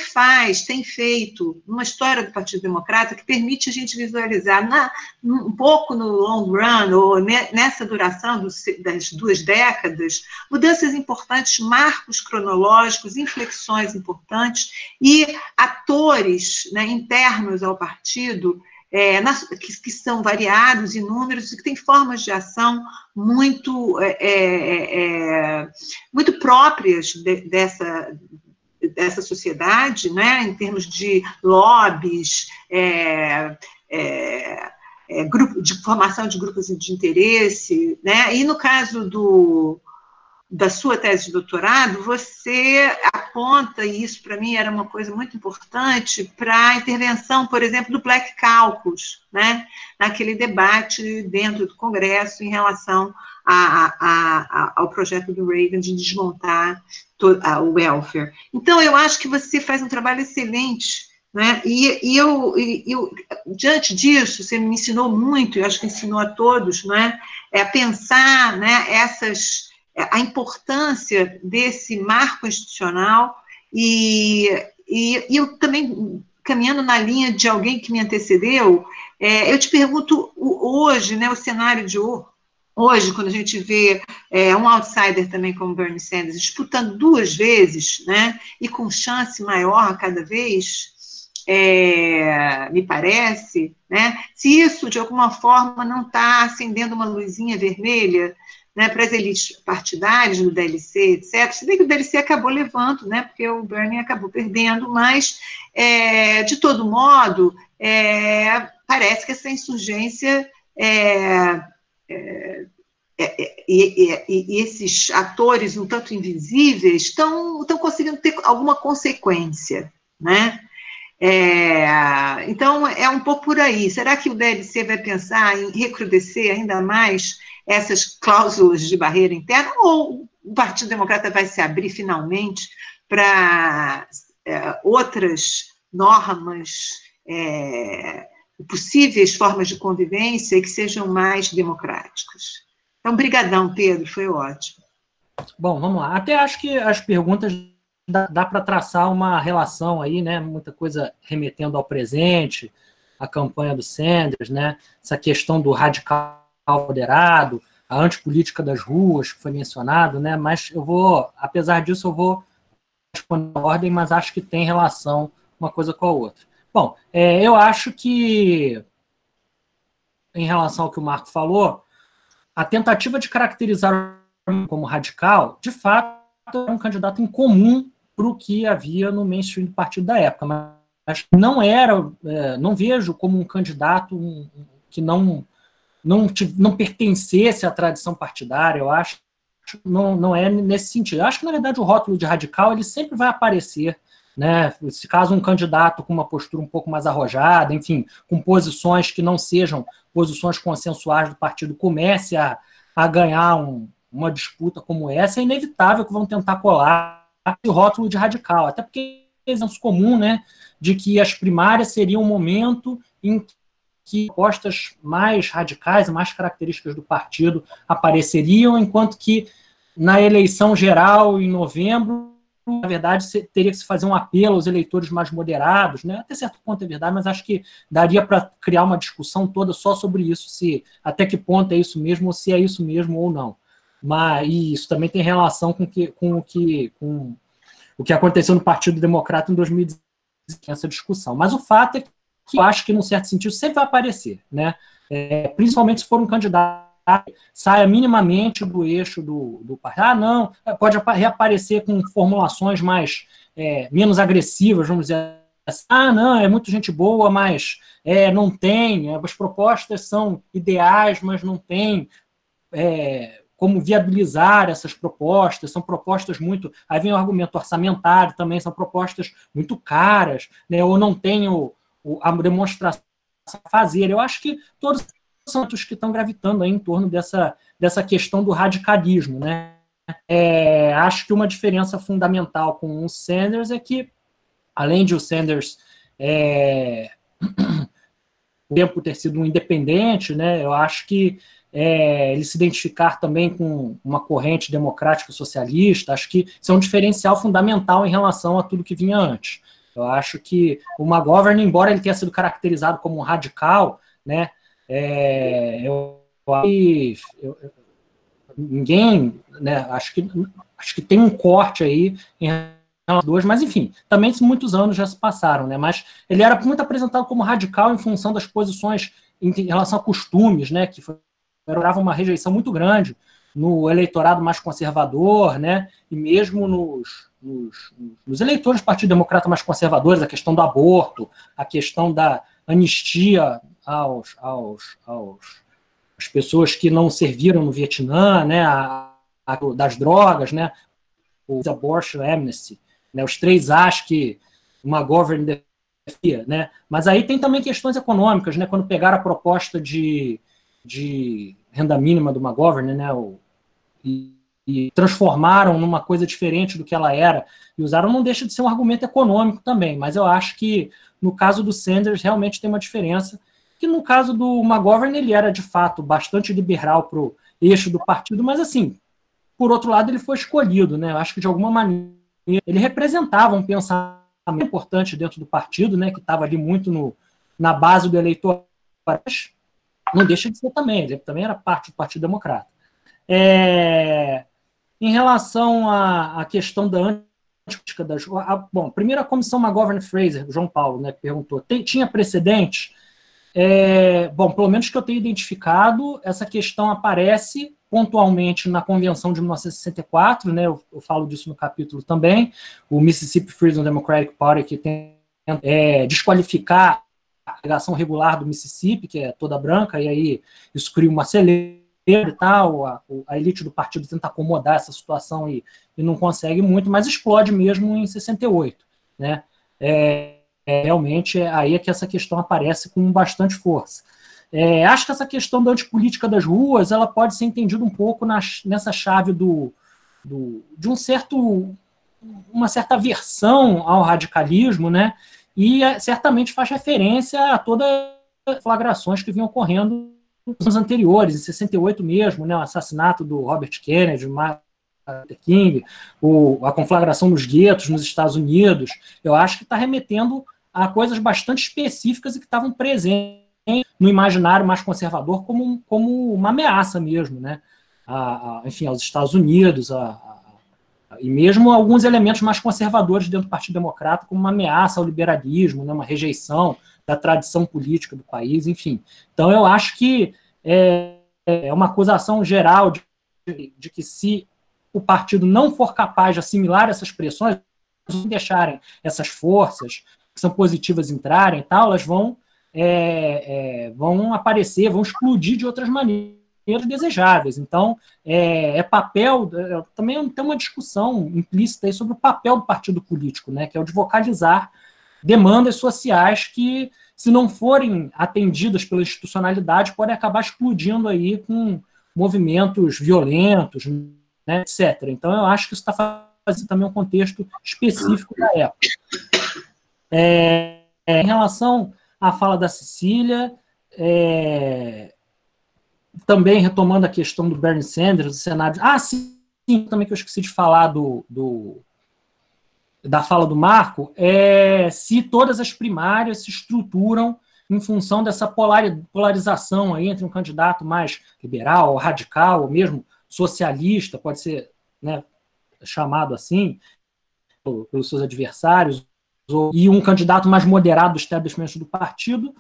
tem feito uma história do Partido Democrata que permite a gente visualizar um pouco no long run, ou nessa duração das 2 décadas, mudanças importantes, marcos cronológicos, inflexões importantes e atores, né, internos ao partido, que são variados, inúmeros, e que têm formas de ação muito próprias dessa sociedade, né, em termos de lobbies, de formação de grupos de interesse, né, e no caso da sua tese de doutorado, você aponta, e isso para mim era uma coisa muito importante, para a intervenção, por exemplo, do Black Caucus, né, naquele debate dentro do Congresso em relação ao projeto do Reagan de desmontar o welfare. Então, eu acho que você faz um trabalho excelente, né, e eu, diante disso, você me ensinou muito, eu acho que ensinou a todos, né, a pensar, né, a importância desse marco institucional e eu também, caminhando na linha de alguém que me antecedeu, eu te pergunto hoje, né, o cenário de hoje, quando a gente vê um outsider também como Bernie Sanders disputando 2 vezes, né, e com chance maior a cada vez, me parece, né, se isso de alguma forma não está acendendo uma luzinha vermelha, né, para as elites partidárias, no DLC, etc. Se bem que o DLC acabou levando, né, porque o Bernie acabou perdendo, mas, de todo modo, parece que essa insurgência e esses atores um tanto invisíveis estão conseguindo ter alguma consequência, né? Então, é um pouco por aí. Será que o DLC vai pensar em recrudescer ainda mais essas cláusulas de barreira interna, ou o Partido Democrata vai se abrir finalmente para outras normas, possíveis formas de convivência que sejam mais democráticas? Então, brigadão, Pedro, foi ótimo. Bom, vamos lá. Até acho que as perguntas dá para traçar uma relação aí, né? Muita coisa remetendo ao presente, a campanha do Sanders, né? Essa questão do radical moderado, a antipolítica das ruas, que foi mencionado, né? Mas apesar disso, eu vou responder a ordem, mas acho que tem relação uma coisa com a outra. Bom, eu acho que, em relação ao que o Marco falou, a tentativa de caracterizar como radical, de fato, é um candidato incomum para o que havia no mainstream do partido da época, mas não vejo como um candidato que não pertencesse à tradição partidária. Eu acho que não é nesse sentido. Eu acho que, na verdade, o rótulo de radical ele sempre vai aparecer, né? Se caso um candidato com uma postura um pouco mais arrojada, enfim, com posições que não sejam posições consensuais do partido, comece a ganhar uma disputa como essa, é inevitável que vão tentar colar o rótulo de radical, até porque é senso comum, né, de que as primárias seriam um momento em que propostas mais radicais e mais características do partido apareceriam, enquanto que na eleição geral, em novembro, na verdade, teria que se fazer um apelo aos eleitores mais moderados, né? Até certo ponto é verdade, mas acho que daria para criar uma discussão toda só sobre isso, se até que ponto é isso mesmo, ou se é isso mesmo ou não. Mas e isso também tem relação com o que aconteceu no Partido Democrata em 2015, essa discussão. Mas o fato é que eu acho que, num certo sentido, sempre vai aparecer, né? Principalmente se for um candidato que saia minimamente do eixo do partido. Não, pode reaparecer com formulações mais menos agressivas, vamos dizer assim. Não, é muito gente boa, mas não tem, as propostas são ideais, mas não tem como viabilizar essas propostas, são propostas muito... Aí vem o argumento orçamentário também, são propostas muito caras, né, ou não tem a demonstração a fazer. Eu acho que todos são os que estão gravitando aí em torno dessa questão do radicalismo, né? Acho que uma diferença fundamental com o Sanders é que, além de o Sanders o tempo ter sido um independente, né, eu acho que ele se identificar também com uma corrente democrática socialista, acho que isso é um diferencial fundamental em relação a tudo que vinha antes. Eu acho que o McGovern, embora ele tenha sido caracterizado como um radical, né, ninguém, né, acho que tem um corte aí em relação aos dois, mas enfim, também muitos anos já se passaram, né, mas ele era muito apresentado como radical em função das posições em relação a costumes, né, que gerava uma rejeição muito grande no eleitorado mais conservador, né, e mesmo nos eleitores do Partido Democrata mais conservadores, a questão do aborto, a questão da anistia às pessoas que não serviram no Vietnã, né, das drogas, né, o abortion amnesty, né, os 3 A's que uma McGovern defia, né, mas aí tem também questões econômicas, né, quando pegaram a proposta de renda mínima do McGovern, né, e transformaram numa coisa diferente do que ela era, e usaram, não deixa de ser um argumento econômico também, mas eu acho que no caso do Sanders realmente tem uma diferença, que no caso do McGovern ele era de fato bastante liberal para o eixo do partido, mas assim, por outro lado ele foi escolhido, né, eu acho que de alguma maneira ele representava um pensamento importante dentro do partido, né, que estava ali muito na base do eleitorado, não deixa de ser também, ele também era parte do Partido Democrata. Em relação à questão da antipolítica das... Bom, primeiro a comissão McGovern-Fraser, João Paulo, né, que perguntou, tinha precedente? Bom, pelo menos que eu tenho identificado, essa questão aparece pontualmente na Convenção de 1964, né, eu falo disso no capítulo também, o Mississippi Freedom Democratic Party, que tem desqualificar a delegação regular do Mississippi, que é toda branca, e aí isso cria uma celeuma e tal, a elite do partido tenta acomodar essa situação e não consegue muito, mas explode mesmo em 68, né? Realmente aí é que essa questão aparece com bastante força. Acho que essa questão da antipolítica das ruas, ela pode ser entendida um pouco nessa chave de uma certa aversão ao radicalismo, né? E certamente faz referência a todas as flagrações que vinham ocorrendo nos anos anteriores, em 68 mesmo, né, o assassinato do Robert Kennedy, Martin Luther King, a conflagração nos guetos nos Estados Unidos. Eu acho que está remetendo a coisas bastante específicas e que estavam presentes no imaginário mais conservador como uma ameaça mesmo, né? Enfim, aos Estados Unidos, e mesmo alguns elementos mais conservadores dentro do Partido Democrata, como uma ameaça ao liberalismo, né, uma rejeição da tradição política do país, enfim. Então, eu acho que é uma acusação geral de que se o partido não for capaz de assimilar essas pressões, não deixarem essas forças que são positivas entrarem e tal, elas vão aparecer, vão explodir de outras maneiras desejáveis. Então, também tem uma discussão implícita aí sobre o papel do partido político, né, que é o de vocalizar demandas sociais que, se não forem atendidas pela institucionalidade, podem acabar explodindo aí com movimentos violentos, né, etc. Então, eu acho que isso está fazendo também um contexto específico da época. Em relação à fala da Cecília, também retomando a questão do Bernie Sanders, do Senado... sim, também que eu esqueci de falar da fala do Marco é se todas as primárias se estruturam em função dessa polarização aí entre um candidato mais liberal, radical, ou mesmo socialista, pode ser, né, chamado assim, pelos seus adversários, e um candidato mais moderado do establishment do partido.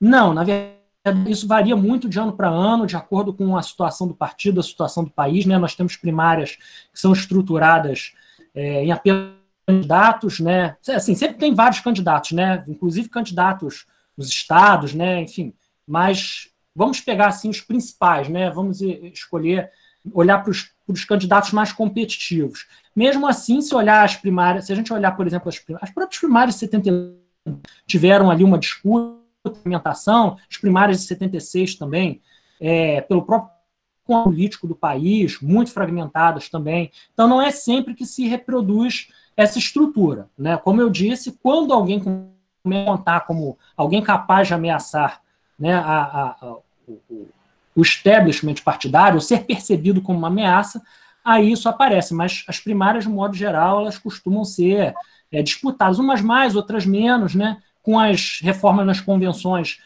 Não, na verdade, isso varia muito de ano para ano, de acordo com a situação do partido, a situação do país, né? Nós temos primárias que são estruturadas em apenas candidatos, né? Assim, sempre tem vários candidatos, né? Inclusive candidatos nos estados, né? Enfim, mas vamos pegar assim os principais, né? Vamos escolher, olhar para os candidatos mais competitivos. Mesmo assim, se olhar as primárias, se a gente olhar, por exemplo, as próprias primárias de 71 tiveram ali uma disputa, as primárias de 76 também, pelo próprio político do país, muito fragmentadas também. Então, não é sempre que se reproduz essa estrutura, né? Como eu disse, quando alguém começa a contar como alguém capaz de ameaçar, né, o establishment partidário, ser percebido como uma ameaça, aí isso aparece. Mas as primárias, de modo geral, elas costumam ser disputadas, umas mais, outras menos, né? Com as reformas nas convenções.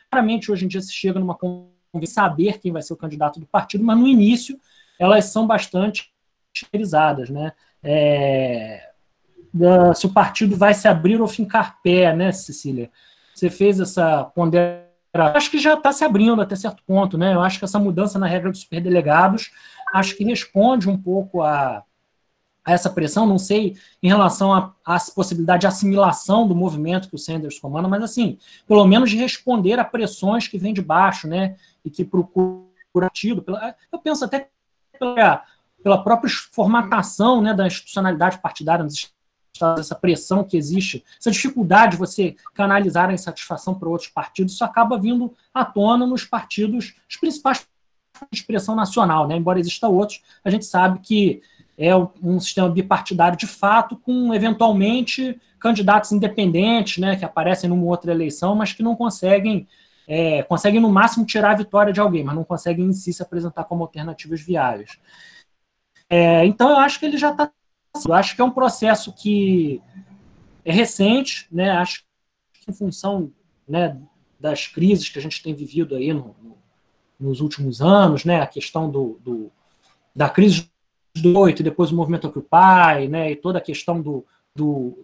Claramente, hoje em dia, se chega numa convenção saber quem vai ser o candidato do partido, mas no início elas são bastante utilizadas, né? Se o partido vai se abrir ou fincar pé, né, Cecília? Você fez essa ponderação. Acho que já está se abrindo até certo ponto, né? Eu acho que essa mudança na regra dos superdelegados, acho que responde um pouco a essa pressão, não sei em relação à possibilidade de assimilação do movimento que o Sanders comanda, mas, assim, pelo menos de responder a pressões que vêm de baixo, né, e que procura partido. Eu penso até pela própria formatação, né, da institucionalidade partidária nos Estados, essa pressão que existe, essa dificuldade de você canalizar a insatisfação para outros partidos, isso acaba vindo à tona nos partidos, os principais partidos de expressão nacional, né, embora exista outros, a gente sabe que é um sistema bipartidário de fato, com, eventualmente, candidatos independentes, né, que aparecem numa outra eleição, mas que não conseguem, conseguem, no máximo, tirar a vitória de alguém, mas não conseguem, em si, se apresentar como alternativas viáveis. Então, eu acho que ele já está... Eu acho que é um processo que é recente, né, acho que em função, né, das crises que a gente tem vivido aí nos últimos anos, né, a questão da crise do 8, e depois o movimento Occupy, né, e toda a questão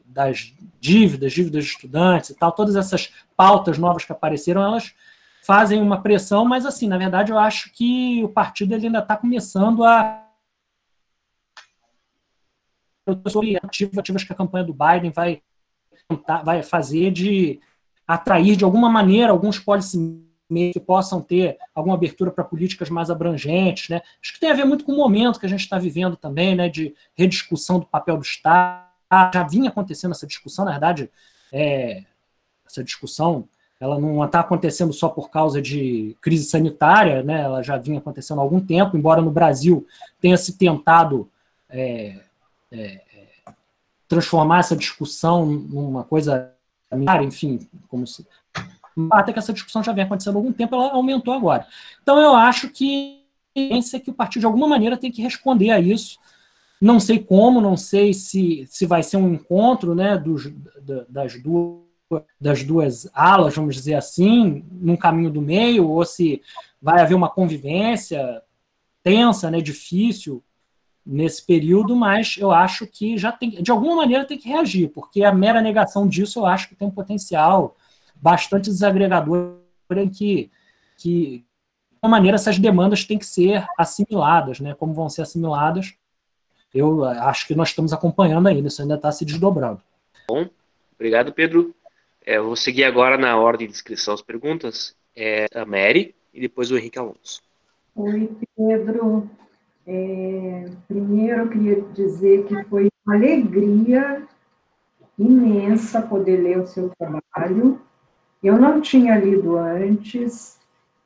das dívidas de estudantes e tal, todas essas pautas novas que apareceram, elas fazem uma pressão, mas, assim, na verdade, eu acho que o partido ele ainda está começando a sobre ativas que a campanha do Biden vai fazer de atrair, de alguma maneira, alguns policy que possam ter alguma abertura para políticas mais abrangentes, né? Acho que tem a ver muito com o momento que a gente está vivendo também, né, de rediscussão do papel do Estado. Já vinha acontecendo essa discussão, na verdade, essa discussão ela não está acontecendo só por causa de crise sanitária, né? Ela já vinha acontecendo há algum tempo, embora no Brasil tenha se tentado transformar essa discussão numa coisa, enfim, como se... Até que essa discussão já vem acontecendo há algum tempo, ela aumentou agora. Então, eu acho que o partido, de alguma maneira, tem que responder a isso. Não sei como, não sei se vai ser um encontro, né, das duas alas, vamos dizer assim, num caminho do meio, ou se vai haver uma convivência tensa, né, difícil, nesse período, mas eu acho que já tem, de alguma maneira, tem que reagir, porque a mera negação disso, eu acho que tem um potencial bastante desagregador em que de alguma maneira, essas demandas têm que ser assimiladas, né? Como vão ser assimiladas, eu acho que nós estamos acompanhando ainda, isso ainda está se desdobrando. Bom, obrigado, Pedro. Eu vou seguir agora na ordem de inscrição as perguntas. A Mary e depois o Henrique Alonso. Oi, Pedro. Primeiro, eu queria dizer que foi uma alegria imensa poder ler o seu trabalho. Eu não tinha lido antes,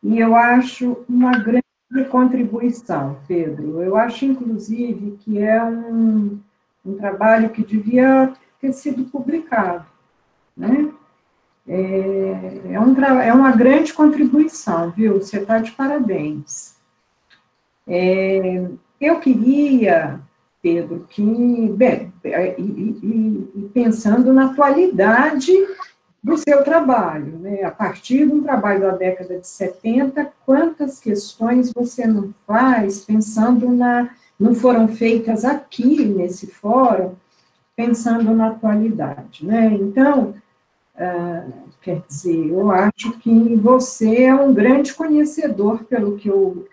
e eu acho uma grande contribuição, Pedro. Eu acho, inclusive, que é um trabalho que devia ter sido publicado, né? É uma grande contribuição, viu? Você está de parabéns. Eu queria, Pedro, que, bem, e pensando na atualidade do seu trabalho, né? A partir de um trabalho da década de 70, quantas questões você não faz pensando não foram feitas aqui, nesse fórum, pensando na atualidade, né? Então, quer dizer, eu acho que você é um grande conhecedor, pelo que eu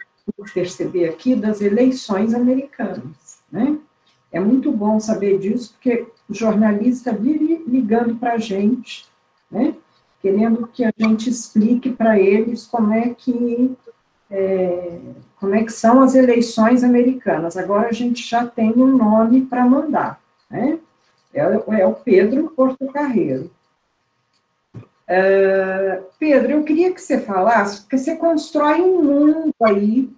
percebi aqui, das eleições americanas, né? É muito bom saber disso, porque o jornalista vive ligando para a gente, né? Querendo que a gente explique para eles como é que são as eleições americanas. Agora a gente já tem um nome para mandar, né? É o Pedro Portocarrero. Pedro, eu queria que você falasse, porque você constrói um mundo aí,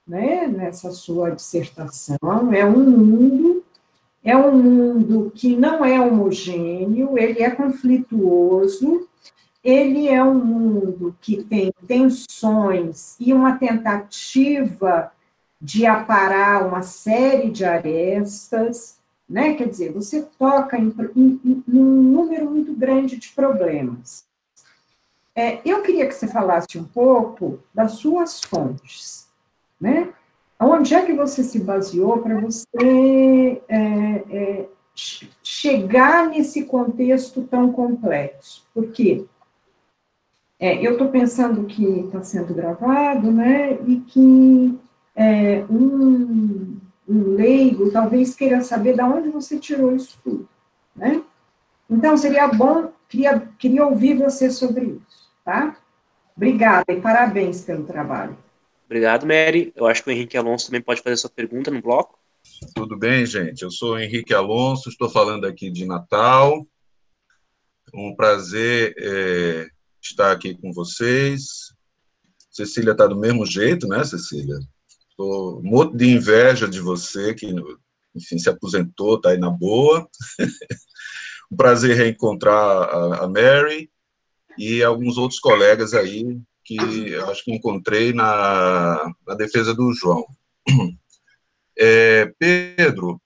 né, nessa sua dissertação, é um mundo que não é homogêneo, ele é conflituoso, ele é um mundo que tem tensões e uma tentativa de aparar uma série de arestas, né? Quer dizer, você toca num número muito grande de problemas. Eu queria que você falasse um pouco das suas fontes, né? Onde é que você se baseou para você chegar nesse contexto tão complexo? Porque eu estou pensando que está sendo gravado, né? E que um leigo talvez queira saber de onde você tirou isso tudo, né? Então, seria bom, queria ouvir você sobre isso, tá? Obrigada e parabéns pelo trabalho. Obrigado, Mary. Eu acho que o Henrique Alonso também pode fazer sua pergunta no bloco. Tudo bem, gente? Eu sou o Henrique Alonso, estou falando aqui de Natal. Um prazer estar aqui com vocês. Cecília está do mesmo jeito, né, Cecília? Estou morto de inveja de você, que, enfim, se aposentou, está aí na boa. Um prazer reencontrar a Mary e alguns outros colegas aí que eu acho que encontrei na defesa do João. Pedro,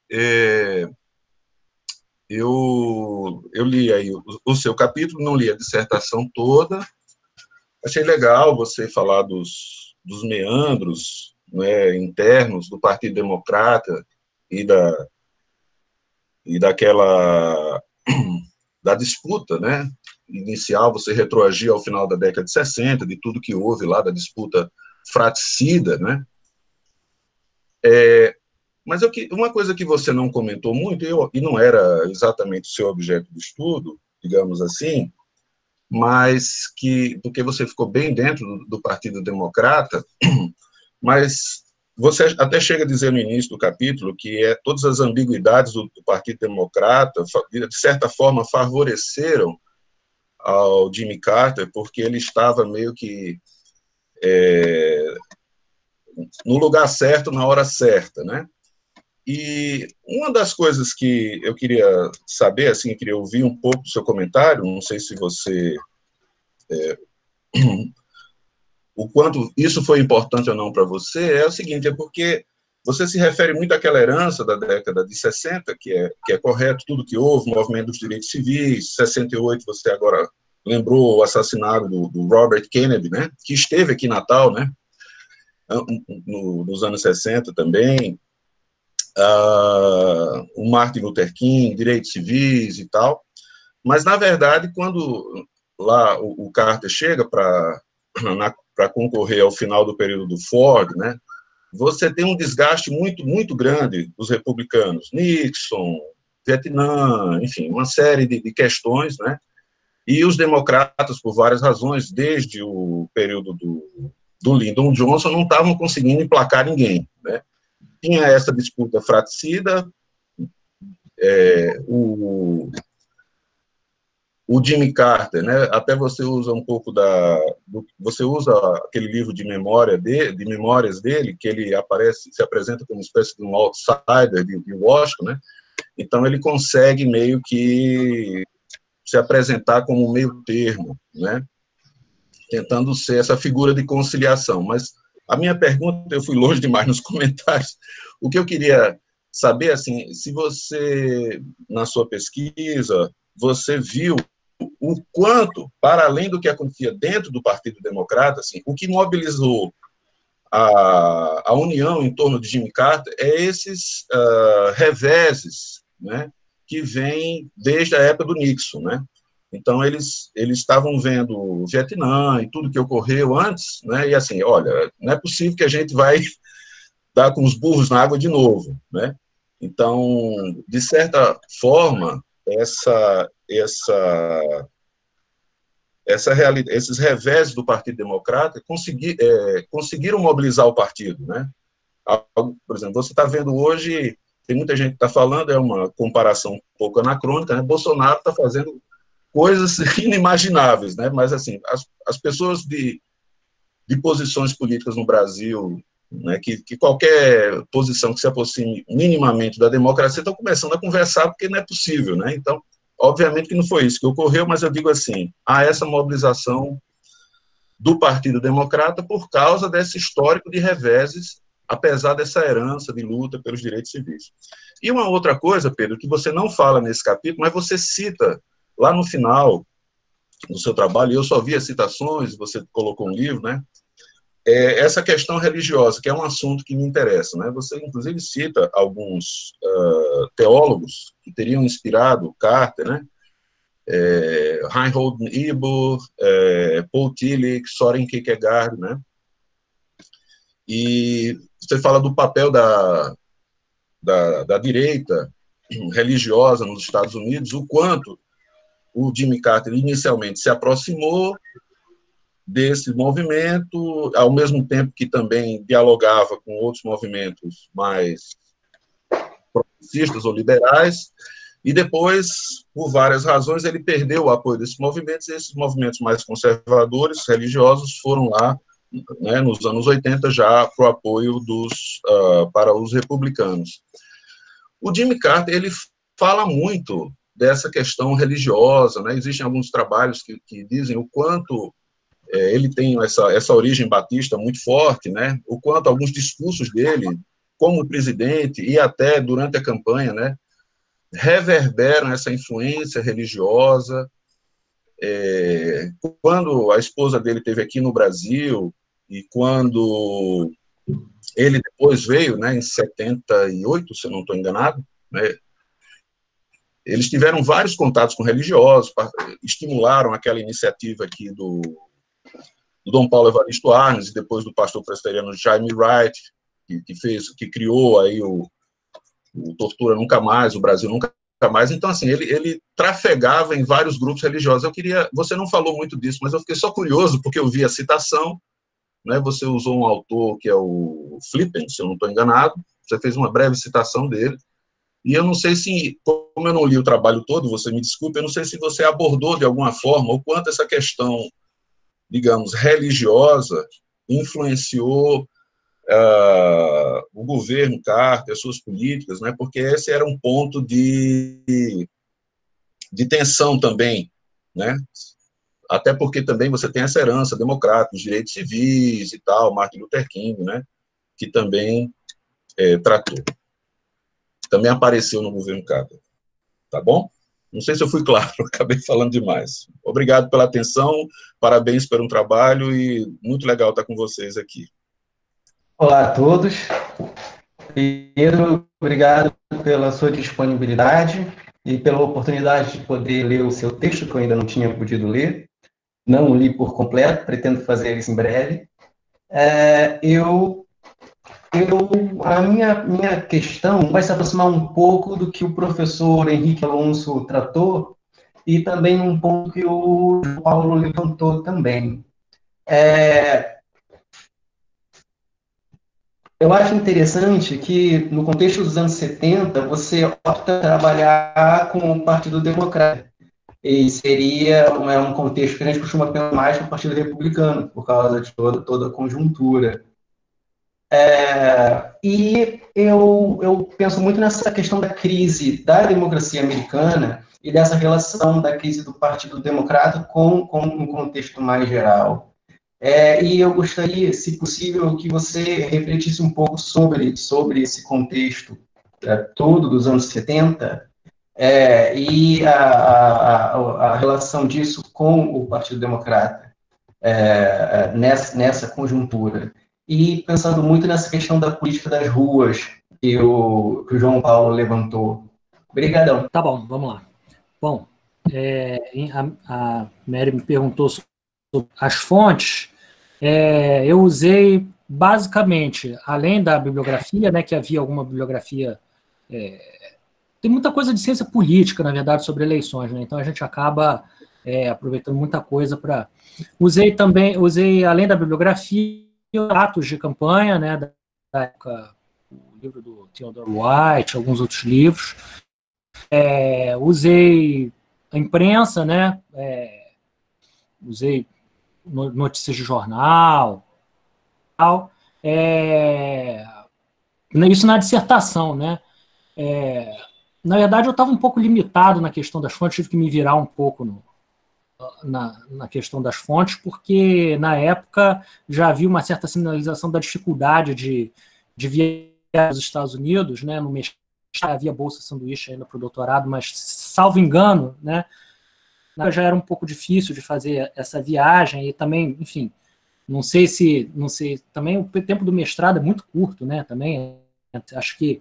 eu li aí o seu capítulo, não li a dissertação toda. Achei legal você falar dos meandros, né, internos do Partido Democrata e da disputa, né, inicial. Você retroagia ao final da década de 60, de tudo que houve lá, da disputa fratricida, né? Mas uma coisa que você não comentou muito, e não era exatamente o seu objeto de estudo, digamos assim, mas porque você ficou bem dentro do Partido Democrata, mas você até chega a dizer no início do capítulo que todas as ambiguidades do Partido Democrata, de certa forma, favoreceram ao Jimmy Carter, porque ele estava meio que no lugar certo, na hora certa, né? E uma das coisas que eu queria saber, assim, eu queria ouvir um pouco do seu comentário, não sei se você... o quanto isso foi importante ou não para você, é o seguinte, porque você se refere muito àquela herança da década de 60, que é correto, tudo que houve, o movimento dos direitos civis, 68, você agora lembrou o assassinato do Robert Kennedy, né, que esteve aqui em Natal, né, nos anos 60 também, o Martin Luther King, direitos civis e tal, mas, na verdade, quando lá o Carter chega para concorrer ao final do período do Ford, né, você tem um desgaste muito, muito grande dos republicanos, Nixon, Vietnã, enfim, uma série de questões, né, e os democratas, por várias razões, desde o período do Lyndon Johnson, não estavam conseguindo emplacar ninguém, né. Tinha essa disputa fratricida, o Jimmy Carter, né, até você usa um pouco você usa aquele livro de memórias dele, que ele se apresenta como uma espécie de um outsider de Washington, né, então ele consegue meio que se apresentar como um meio termo, né, tentando ser essa figura de conciliação, mas a minha pergunta, eu fui longe demais nos comentários, o que eu queria saber, assim, se você, na sua pesquisa, você viu o quanto, para além do que acontecia dentro do Partido Democrata, assim, o que mobilizou a união em torno de Jimmy Carter é esses reveses, né, que vêm desde a época do Nixon, né? Então, eles estavam vendo o Vietnã e tudo que ocorreu antes, né, e assim, olha, não é possível que a gente vai dar com os burros na água de novo, né? Então, de certa forma, esses reveses do Partido Democrata conseguiram mobilizar o partido, né? Por exemplo, você está vendo hoje, tem muita gente que está falando, é uma comparação um pouco anacrônica, né? Bolsonaro está fazendo coisas inimagináveis, né? Mas, assim, as pessoas de posições políticas no Brasil, né, que qualquer posição que se aproxime minimamente da democracia estão começando a conversar, porque não é possível, né? Então, obviamente que não foi isso que ocorreu, mas eu digo assim, há essa mobilização do Partido Democrata por causa desse histórico de reveses, apesar dessa herança de luta pelos direitos civis. E uma outra coisa, Pedro, que você não fala nesse capítulo, mas você cita lá no final do seu trabalho, e eu só vi as citações, você colocou um livro, né? Essa questão religiosa, que é um assunto que me interessa, né? Você, inclusive, cita alguns teólogos que teriam inspirado Carter, né? Reinhold Niebuhr, Paul Tillich, Soren Kierkegaard, né? E você fala do papel da direita religiosa nos Estados Unidos, o quanto o Jimmy Carter inicialmente se aproximou desse movimento, ao mesmo tempo que também dialogava com outros movimentos mais progressistas ou liberais, e depois, por várias razões, ele perdeu o apoio desses movimentos, e esses movimentos mais conservadores, religiosos, foram lá, né, nos anos 80, já para o apoio para os republicanos. O Jimmy Carter, ele fala muito dessa questão religiosa, né? Existem alguns trabalhos que dizem o quanto ele tem essa origem batista muito forte, né? O quanto alguns discursos dele, como presidente e até durante a campanha, né, reverberam essa influência religiosa. Quando a esposa dele esteve aqui no Brasil e quando ele depois veio, né, em 78, se eu não estou enganado, né, eles tiveram vários contatos com religiosos, estimularam aquela iniciativa aqui do Dom Paulo Evaristo Arnes, e depois do pastor presbiteriano Jaime Wright, que criou aí o Tortura Nunca Mais, o Brasil Nunca Mais. Então, assim, ele trafegava em vários grupos religiosos. Você não falou muito disso, mas eu fiquei só curioso, porque eu vi a citação, né, você usou um autor que é o Flippen, se eu não estou enganado, você fez uma breve citação dele, e eu não sei se, como eu não li o trabalho todo, você me desculpe, eu não sei se você abordou de alguma forma o quanto essa questão, digamos, religiosa, influenciou o governo Carter, as suas políticas, né, porque esse era um ponto de tensão também, né, até porque também você tem essa herança democrática, os direitos civis e tal, Martin Luther King, né, que também tratou. Também apareceu no governo Carter, tá bom? Não sei se eu fui claro, acabei falando demais. Obrigado pela atenção, parabéns pelo trabalho e muito legal estar com vocês aqui. Olá a todos. Pedro, obrigado pela sua disponibilidade e pela oportunidade de poder ler o seu texto, que eu ainda não tinha podido ler. Não li por completo, pretendo fazer isso em breve. A minha questão vai se aproximar um pouco do que o professor Henrique Alonso tratou e também um pouco que o Paulo levantou também. Eu acho interessante que, no contexto dos anos 70, você opta trabalhar com o Partido Democrata. E seria um contexto que a gente costuma pensar mais no Partido Republicano, por causa de toda a conjuntura. E eu penso muito nessa questão da crise da democracia americana e dessa relação da crise do Partido Democrata com um contexto mais geral. E eu gostaria, se possível, que você refletisse um pouco sobre esse contexto todo dos anos 70, e a relação disso com o Partido Democrata nessa conjuntura. E pensando muito nessa questão da política das ruas que o João Paulo levantou. Obrigadão. Tá bom, vamos lá. Bom, a Mary me perguntou sobre as fontes. Eu usei, basicamente, além da bibliografia, né, que havia alguma bibliografia... tem muita coisa de ciência política, na verdade, sobre eleições, né? Então a gente acaba aproveitando muita coisa para... Usei, além da bibliografia, atos de campanha, né, da época, o livro do Theodore White, alguns outros livros. Usei a imprensa, né, usei notícias de jornal, tal. Isso na dissertação, né. Na verdade, eu estava um pouco limitado na questão das fontes, tive que me virar um pouco na questão das fontes, porque na época já havia uma certa sinalização da dificuldade de viajar aos Estados Unidos, né, no mestrado havia bolsa sanduíche ainda para o doutorado, mas, salvo engano, né, já era um pouco difícil de fazer essa viagem, e também, enfim, não sei, também o tempo do mestrado é muito curto, né, também, acho que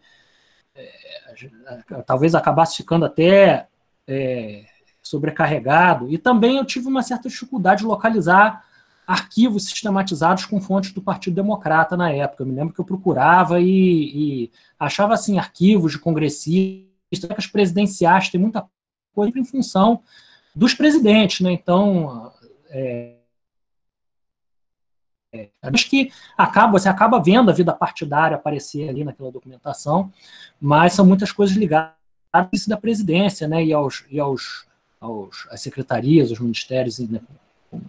talvez acabasse ficando até sobrecarregado, e também eu tive uma certa dificuldade de localizar arquivos sistematizados com fontes do Partido Democrata na época. Eu me lembro que eu procurava e achava assim, arquivos de congressistas presidenciais, tem muita coisa em função dos presidentes, né? Então, acho que você acaba vendo a vida partidária aparecer ali naquela documentação, mas são muitas coisas ligadas à da presidência, né, e às secretarias, aos ministérios, né, como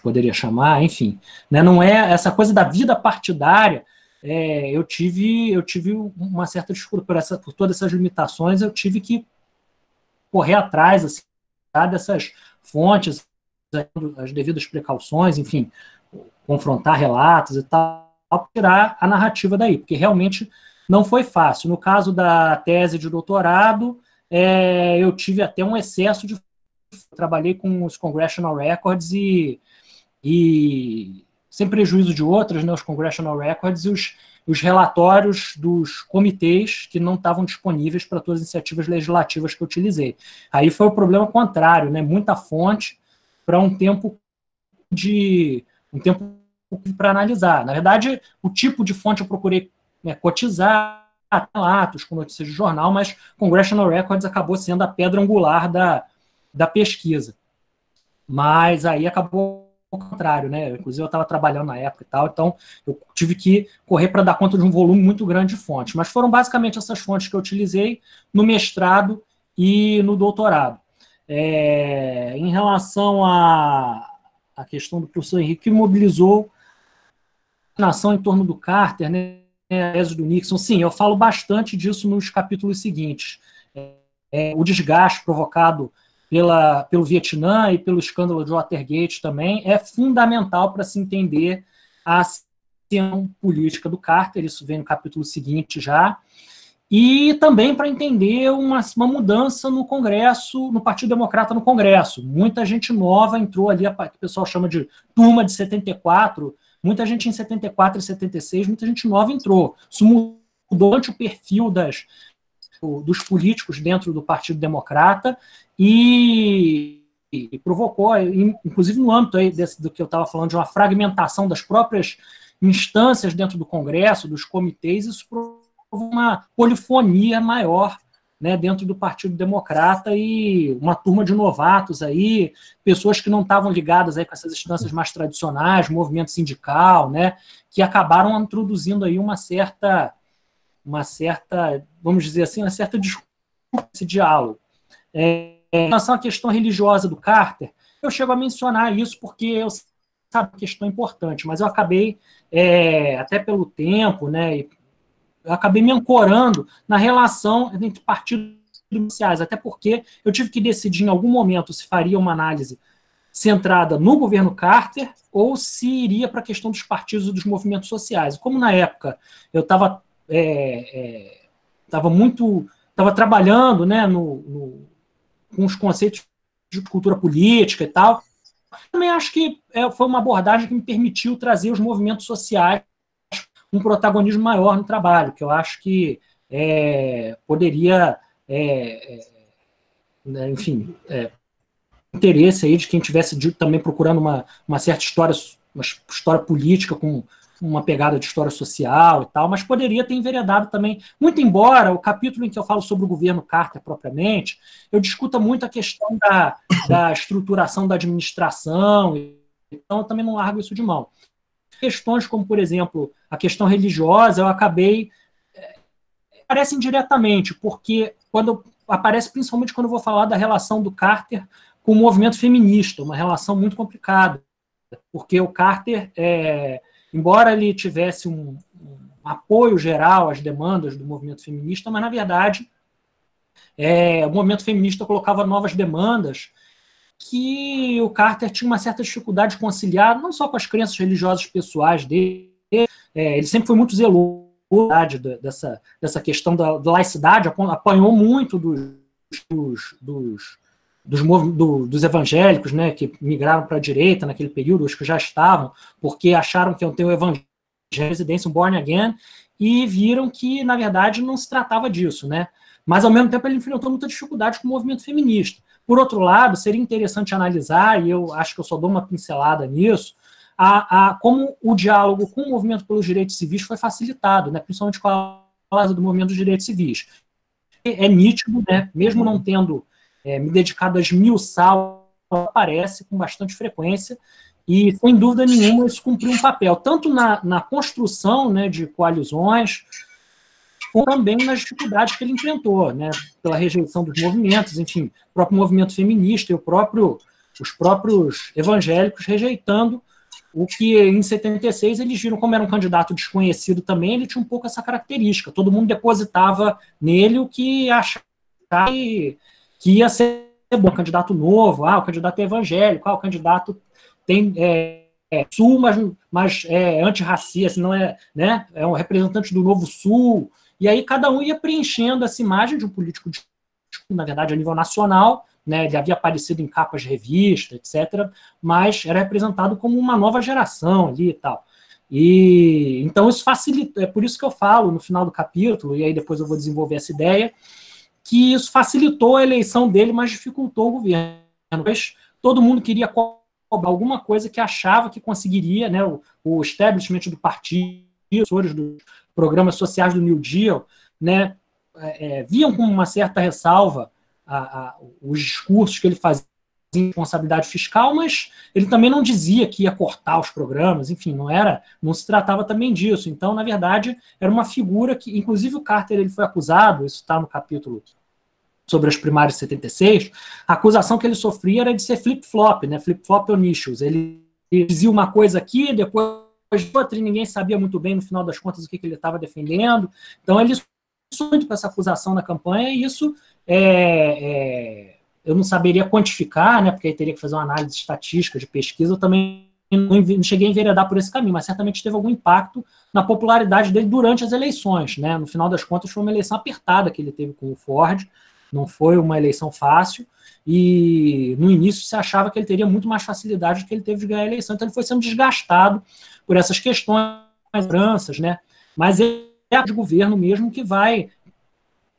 poderia chamar, enfim, né, não é essa coisa da vida partidária. Eu tive uma certa dificuldade por todas essas limitações, eu tive que correr atrás assim, dessas fontes, as devidas precauções, enfim, confrontar relatos e tal, tirar a narrativa daí, porque realmente não foi fácil. No caso da tese de doutorado, eu tive até um excesso de... Trabalhei com os Congressional Records e sem prejuízo de outras, né, os Congressional Records e os relatórios dos comitês que não estavam disponíveis para todas as iniciativas legislativas que eu utilizei. Aí foi o problema contrário, né, muita fonte para um tempo para analisar. Na verdade, o tipo de fonte eu procurei cotizar, relatos com notícias de jornal, mas Congressional Records acabou sendo a pedra angular da pesquisa. Mas aí acabou o contrário, né? Inclusive eu estava trabalhando na época e tal, então eu tive que correr para dar conta de um volume muito grande de fontes. Mas foram basicamente essas fontes que eu utilizei no mestrado e no doutorado. Em relação à questão do professor Henrique, que mobilizou a nação em torno do Carter, né, a tese do Nixon, sim, eu falo bastante disso nos capítulos seguintes. O desgaste provocado pelo Vietnã e pelo escândalo de Watergate também é fundamental para se entender a ação política do Carter, isso vem no capítulo seguinte já, e também para entender uma mudança no Congresso, no Partido Democrata no Congresso. Muita gente nova entrou ali, que o pessoal chama de turma de 74, muita gente em 74 e 76, muita gente nova entrou. Isso mudou o perfil dos políticos dentro do Partido Democrata e provocou, inclusive no âmbito aí do que eu estava falando, de uma fragmentação das próprias instâncias dentro do Congresso, dos comitês, isso provocou uma polifonia maior, né, dentro do Partido Democrata e uma turma de novatos aí, pessoas que não estavam ligadas aí com essas instâncias mais tradicionais, movimento sindical, né, que acabaram introduzindo aí uma certa, vamos dizer assim, uma certa disputa, esse diálogo. Em relação à questão religiosa do Carter, eu chego a mencionar isso porque eu sabe, questão importante, mas eu acabei, até pelo tempo, né, eu acabei me ancorando na relação entre partidos sociais, até porque eu tive que decidir em algum momento se faria uma análise centrada no governo Carter ou se iria para a questão dos partidos e dos movimentos sociais. Como na época eu estava estava trabalhando, né, com os conceitos de cultura política e tal. Também acho que foi uma abordagem que me permitiu trazer os movimentos sociais um protagonismo maior no trabalho, que eu acho que poderia, enfim, interesse aí de quem tivesse também procurando uma certa história, uma história política com uma pegada de história social e tal, mas poderia ter enveredado também, muito embora o capítulo em que eu falo sobre o governo Carter propriamente, eu discuta muito a questão da estruturação da administração, então eu também não largo isso de mão. Questões como, por exemplo, a questão religiosa, eu acabei... aparece indiretamente, porque aparece principalmente quando eu vou falar da relação do Carter com o movimento feminista, uma relação muito complicada, porque o Carter, embora ele tivesse um apoio geral às demandas do movimento feminista, mas, na verdade, o movimento feminista colocava novas demandas que o Carter tinha uma certa dificuldade de conciliar, não só com as crenças religiosas pessoais dele, ele sempre foi muito zeloso dessa questão da laicidade, apanhou muito dos evangélicos, né, que migraram para a direita naquele período, os que já estavam, porque acharam que iam ter o evangelho de residência, um born again, e viram que, na verdade, não se tratava disso, né? Mas, ao mesmo tempo, ele enfrentou muita dificuldade com o movimento feminista. Por outro lado, seria interessante analisar, e eu acho que eu só dou uma pincelada nisso, como o diálogo com o movimento pelos direitos civis foi facilitado, né, principalmente com a causa do movimento dos direitos civis. É nítido, né, mesmo não tendo me dedicado às 1000 salas, aparece com bastante frequência, e, sem dúvida nenhuma, isso cumpriu um papel, tanto na construção, né, de coalizões, como também nas dificuldades que ele enfrentou, né, pela rejeição dos movimentos, enfim, o próprio movimento feminista e os próprios evangélicos rejeitando o que, em 76, eles viram como era um candidato desconhecido também, ele tinha um pouco essa característica, todo mundo depositava nele o que achava que ia ser bom, candidato novo, o candidato é evangélico, o candidato tem sul, mas é antirracista, não é, né, é um representante do Novo Sul, e aí cada um ia preenchendo essa imagem de um político, na verdade, a nível nacional, né, ele havia aparecido em capas de revista, etc., mas era representado como uma nova geração ali e tal. E então isso facilita, é por isso que eu falo no final do capítulo, e aí depois eu vou desenvolver essa ideia, que isso facilitou a eleição dele, mas dificultou o governo. Mas todo mundo queria cobrar alguma coisa que achava que conseguiria, né, o establishment do partido, os dos programas sociais do New Deal, né, viam com uma certa ressalva os discursos que ele fazia em responsabilidade fiscal, mas ele também não dizia que ia cortar os programas, enfim, não se tratava também disso. Então, na verdade, era uma figura que, inclusive o Carter, ele foi acusado, isso está no capítulo sobre as primárias de 76, a acusação que ele sofria era de ser flip-flop, né, flip-flop on issues. Ele dizia uma coisa aqui, depois outra, e ninguém sabia muito bem, no final das contas, o que ele estava defendendo. Então, ele sofreu muito com essa acusação na campanha, e isso eu não saberia quantificar, né, porque aí teria que fazer uma análise estatística de pesquisa, eu também não cheguei a enveredar por esse caminho, mas certamente teve algum impacto na popularidade dele durante as eleições, né? No final das contas, foi uma eleição apertada que ele teve com o Ford, não foi uma eleição fácil, e no início se achava que ele teria muito mais facilidade do que ele teve de ganhar a eleição, então ele foi sendo desgastado por essas questões, lembranças, né? Mas é o governo mesmo que vai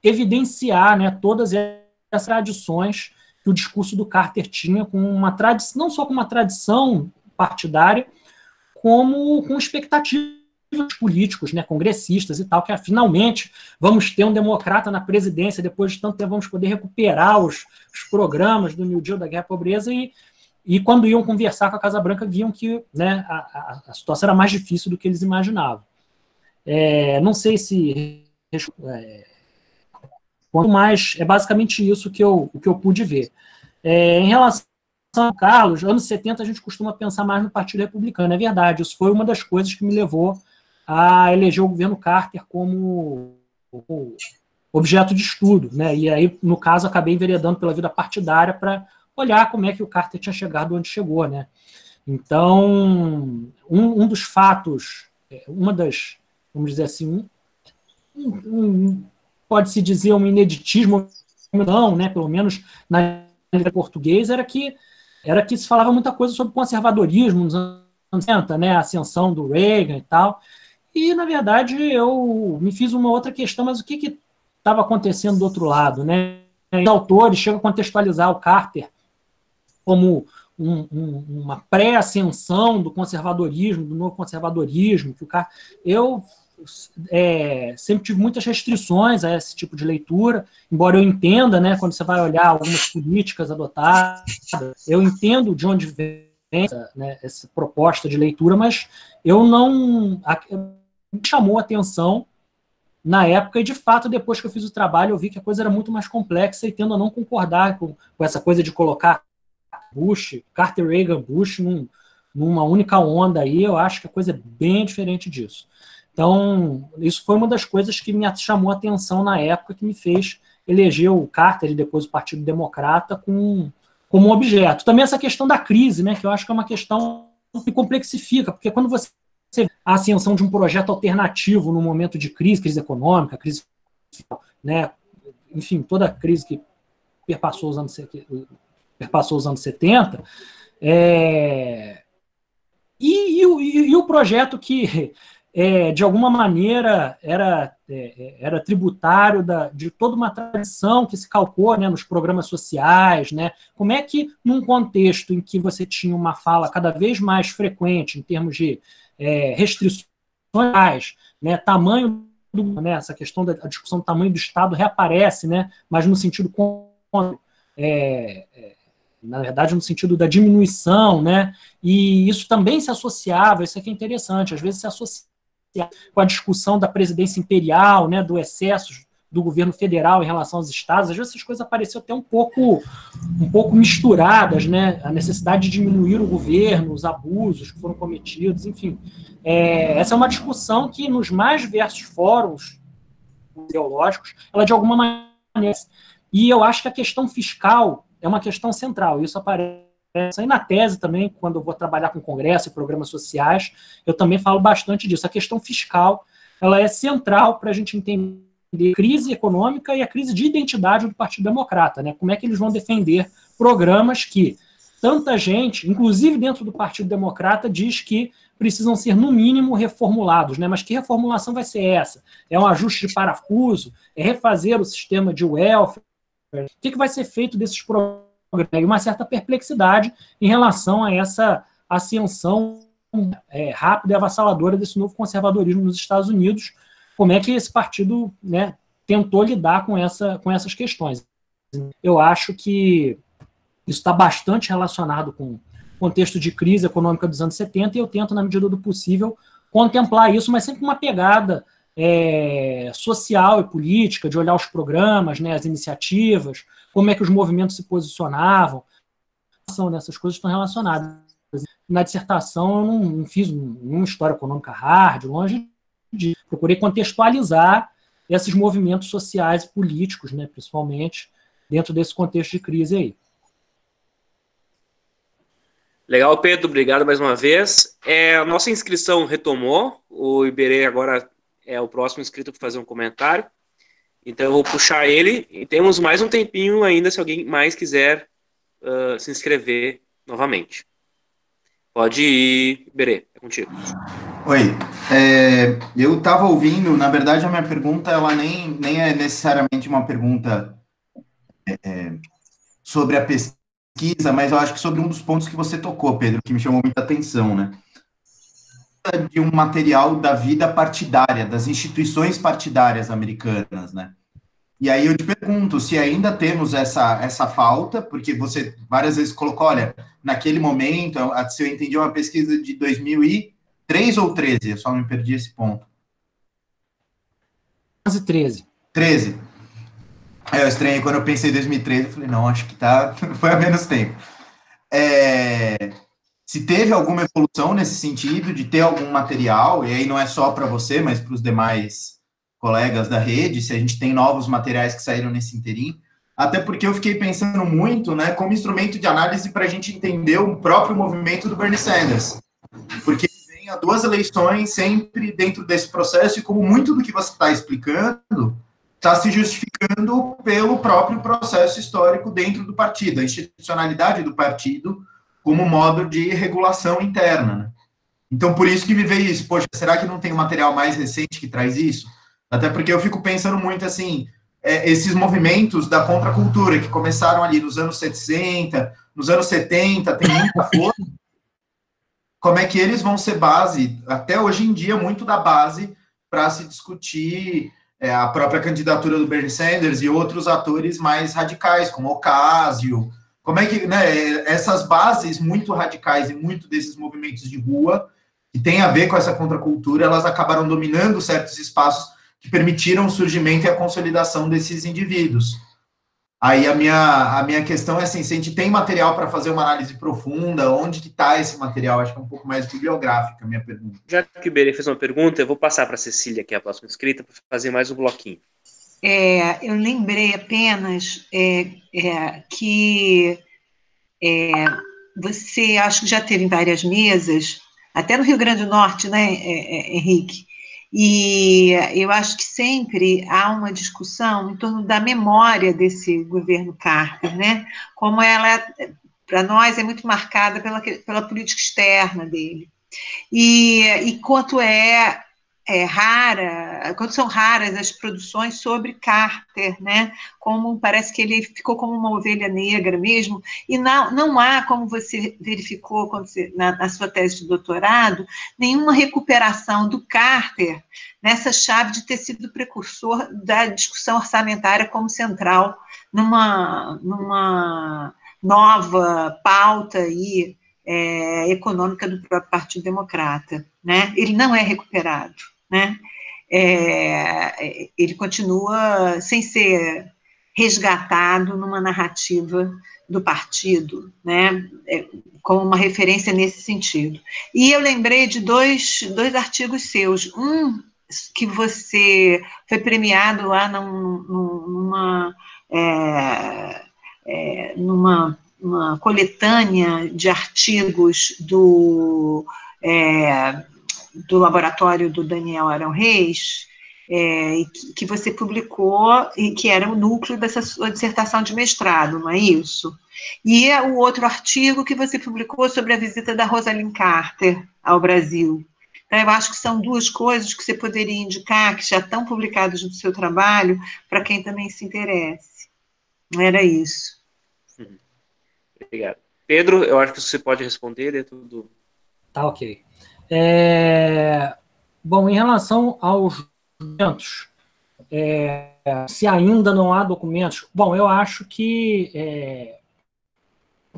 evidenciar, né, todas essas tradições que o discurso do Carter tinha, com uma tradição, não só com uma tradição partidária, como com expectativas políticos, né, congressistas e tal, que finalmente vamos ter um democrata na presidência, depois de tanto tempo vamos poder recuperar os programas do New Deal, da guerra à pobreza, e quando iam conversar com a Casa Branca, viam que, né, a situação era mais difícil do que eles imaginavam. Não sei se... Quanto mais, é basicamente isso que eu pude ver. Em relação ao Carlos, anos 70 a gente costuma pensar mais no Partido Republicano, é verdade, isso foi uma das coisas que me levou a eleger o governo Carter como objeto de estudo, né? E aí, no caso, acabei enveredando pela vida partidária para olhar como é que o Carter tinha chegado onde chegou, né? Então, um dos fatos, uma das, vamos dizer assim, pode-se dizer um ineditismo, não, né, pelo menos na língua portuguesa, era que se falava muita coisa sobre conservadorismo nos anos 60, né, a ascensão do Reagan e tal. E, na verdade, eu me fiz uma outra questão, mas o que estava acontecendo do outro lado, né? Os autores chegam a contextualizar o Carter como uma pré-ascensão do conservadorismo, do novo conservadorismo. Eu sempre tive muitas restrições a esse tipo de leitura, embora eu entenda, né, quando você vai olhar algumas políticas adotadas, eu entendo de onde vem essa proposta de leitura, mas me chamou a atenção na época, e de fato, depois que eu fiz o trabalho, eu vi que a coisa era muito mais complexa, e tendo a não concordar com essa coisa de colocar Carter, Reagan, Bush numa única onda aí. Eu acho que a coisa é bem diferente disso. Então, isso foi uma das coisas que me chamou a atenção na época, que me fez eleger o Carter e depois o Partido Democrata como objeto. Também essa questão da crise, né, que eu acho que é uma questão que complexifica, porque quando você vê a ascensão de um projeto alternativo no momento de crise econômica, crise, né, enfim, toda a crise que perpassou os anos 70, e o projeto que, de alguma maneira, era tributário de toda uma tradição que se calcou, né, nos programas sociais, né? Como é que, num contexto em que você tinha uma fala cada vez mais frequente em termos de restrições, né, tamanho né, essa questão da discussão do tamanho do Estado reaparece, né, mas no sentido na verdade, no sentido da diminuição, né, e isso também se associava, isso aqui é interessante, às vezes se associa com a discussão da presidência imperial, né, do excesso do governo federal em relação aos estados. Às vezes essas coisas apareciam até um pouco misturadas, né, a necessidade de diminuir o governo, os abusos que foram cometidos, enfim. Essa é uma discussão que nos mais diversos fóruns ideológicos, ela de alguma maneira, e eu acho que a questão fiscal é uma questão central. Isso aparece aí na tese também, quando eu vou trabalhar com congresso e programas sociais, eu também falo bastante disso. A questão fiscal, ela é central para a gente entender a crise econômica e a crise de identidade do Partido Democrata, né? Como é que eles vão defender programas que tanta gente, inclusive dentro do Partido Democrata, diz que precisam ser, no mínimo, reformulados, né? Mas que reformulação vai ser essa? É um ajuste de parafuso? É refazer o sistema de welfare? O que vai ser feito desses programas? E uma certa perplexidade em relação a essa ascensão rápida e avassaladora desse novo conservadorismo nos Estados Unidos. Como é que esse partido, né, tentou lidar com essas questões? Eu acho que isso está bastante relacionado com o contexto de crise econômica dos anos 70, e eu tento, na medida do possível, contemplar isso, mas sempre com uma pegada social e política, de olhar os programas, né, as iniciativas, como é que os movimentos se posicionavam. Essas coisas estão relacionadas. Na dissertação, eu não fiz uma história econômica hard, longe de... Procurei contextualizar esses movimentos sociais e políticos, né, principalmente, dentro desse contexto de crise aí. Legal, Pedro, obrigado mais uma vez. A nossa inscrição retomou, o Iberê agora é o próximo inscrito para fazer um comentário, então eu vou puxar ele, e temos mais um tempinho ainda, se alguém mais quiser se inscrever novamente. Pode ir, Iberê, é contigo. Oi, eu estava ouvindo, na verdade a minha pergunta, ela nem é necessariamente uma pergunta sobre a pesquisa, mas eu acho que sobre um dos pontos que você tocou, Pedro, que me chamou muita atenção, né? De um material da vida partidária, das instituições partidárias americanas, né? E aí eu te pergunto se ainda temos essa falta, porque você várias vezes colocou, olha, naquele momento, se eu entendi, uma pesquisa de 2003 ou 13, eu só me perdi esse ponto. 13. 13. Eu estranhei quando eu pensei em 2013, eu falei, não, acho que foi há menos tempo. Se teve alguma evolução nesse sentido, de ter algum material, e aí não é só para você, mas para os demais colegas da rede, se a gente tem novos materiais que saíram nesse interim, até porque eu fiquei pensando muito, né, como instrumento de análise para a gente entender o próprio movimento do Bernie Sanders, porque ele vem a 2 eleições sempre dentro desse processo, e como muito do que você está explicando está se justificando pelo próprio processo histórico dentro do partido, a institucionalidade do partido como modo de regulação interna, né? Então, por isso que me veio isso. Poxa, será que não tem um material mais recente que traz isso? Até porque eu fico pensando muito, assim, esses movimentos da contracultura que começaram ali nos anos 60, nos anos 70, tem muita força. Como é que eles vão ser base, até hoje em dia, muito da base para se discutir a própria candidatura do Bernie Sanders e outros atores mais radicais, como Ocasio. Como é que, né, essas bases muito radicais e muito desses movimentos de rua, que tem a ver com essa contracultura, elas acabaram dominando certos espaços que permitiram o surgimento e a consolidação desses indivíduos. Aí a minha questão é assim, se a gente tem material para fazer uma análise profunda, onde que está esse material? Acho que é um pouco mais bibliográfica a minha pergunta. Já que o Iberê fez uma pergunta, eu vou passar para a Cecília, que é a próxima inscrita, para fazer mais um bloquinho. Eu lembrei apenas que você, acho que já teve em várias mesas, até no Rio Grande do Norte, né, Henrique? E eu acho que sempre há uma discussão em torno da memória desse governo Carter, né? Como ela, para nós, é muito marcada pela política externa dele. E quanto quanto são raras as produções sobre Carter, né? Como parece que ele ficou como uma ovelha negra mesmo, e não há, como você verificou na sua tese de doutorado, nenhuma recuperação do Carter nessa chave de ter sido precursor da discussão orçamentária como central numa nova pauta aí, econômica do próprio Partido Democrata, né? Ele não é recuperado, né? Ele continua sem ser resgatado numa narrativa do partido, né? Como uma referência nesse sentido. E eu lembrei de dois artigos seus, um que você foi premiado lá numa coletânea de artigos do laboratório do Daniel Arão Reis, que você publicou, e que era o núcleo dessa sua dissertação de mestrado, não é isso? E o outro artigo que você publicou sobre a visita da Rosalind Carter ao Brasil. Então, eu acho que são duas coisas que você poderia indicar, que já estão publicadas no seu trabalho, para quem também se interesse. Era isso. Obrigado. Pedro, eu acho que você pode responder dentro do... Tá, ok. Bom, em relação aos documentos, se ainda não há documentos, bom, eu acho que,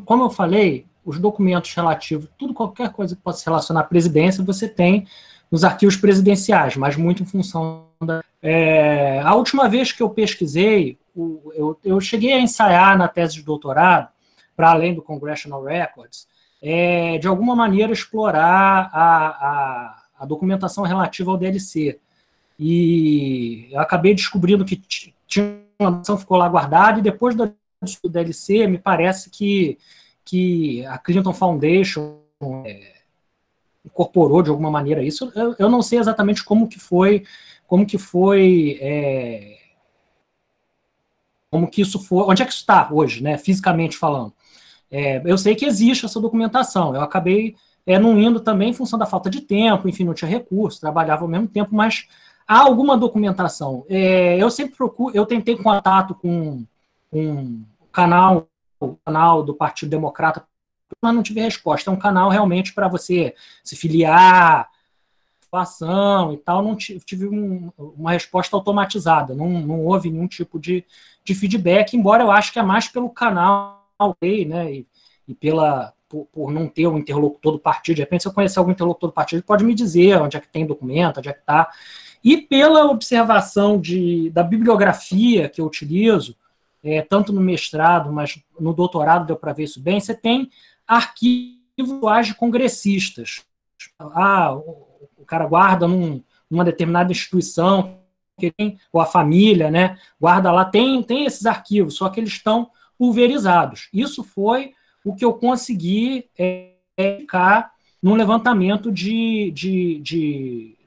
como eu falei, os documentos relativos, qualquer coisa que possa se relacionar à presidência, você tem nos arquivos presidenciais, mas muito em função da... a última vez que eu pesquisei, eu cheguei a ensaiar na tese de doutorado, para além do Congressional Records, de alguma maneira explorar a documentação relativa ao DLC. E eu acabei descobrindo que tinha uma documentação que ficou lá guardada, e depois do DLC, me parece que a Clinton Foundation incorporou de alguma maneira isso. Eu não sei exatamente como que isso foi, onde é que isso está hoje, né, fisicamente falando. Eu sei que existe essa documentação, eu acabei não indo também em função da falta de tempo, enfim, não tinha recurso, trabalhava ao mesmo tempo, mas há alguma documentação. Eu sempre procuro, eu tentei contato com o canal do Partido Democrata, mas não tive resposta. É um canal realmente para você se filiar, ação e tal, não tive uma resposta automatizada, não houve nenhum tipo de feedback, embora eu acho que é mais pelo canal, né, e por não ter um interlocutor do partido. De repente, se eu conhecer algum interlocutor do partido, ele pode me dizer onde é que tem documento, onde é que está. E pela observação da bibliografia que eu utilizo, tanto no mestrado, mas no doutorado deu para ver isso bem, você tem arquivos de congressistas. O cara guarda numa determinada instituição, ou a família, né, guarda lá, tem esses arquivos, só que eles estão pulverizados. Isso foi o que eu consegui indicar num levantamento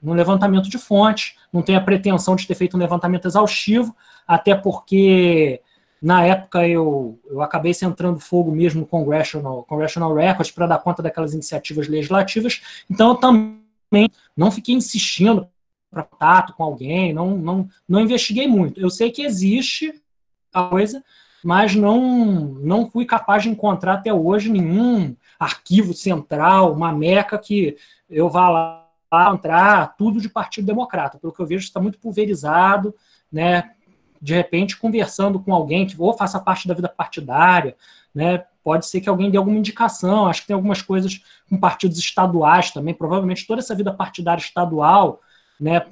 num levantamento de fontes, não tenho a pretensão de ter feito um levantamento exaustivo, até porque, na época, eu acabei centrando fogo mesmo no Congressional Records para dar conta daquelas iniciativas legislativas, então eu também não fiquei insistindo para contato com alguém, não investiguei muito. Eu sei que existe a coisa, mas não fui capaz de encontrar até hoje nenhum arquivo central, uma meca que eu vá lá encontrar tudo de Partido Democrata. Pelo que eu vejo, está muito pulverizado, né? De repente, conversando com alguém que ou faça parte da vida partidária, né? Pode ser que alguém dê alguma indicação. Acho que tem algumas coisas com partidos estaduais também. Provavelmente toda essa vida partidária estadual, né,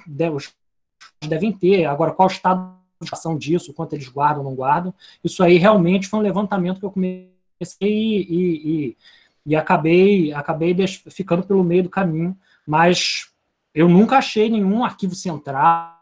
devem ter. Agora, qual estado de ação disso, quanto eles guardam ou não guardam, isso aí realmente foi um levantamento que eu comecei e acabei ficando pelo meio do caminho, mas eu nunca achei nenhum arquivo central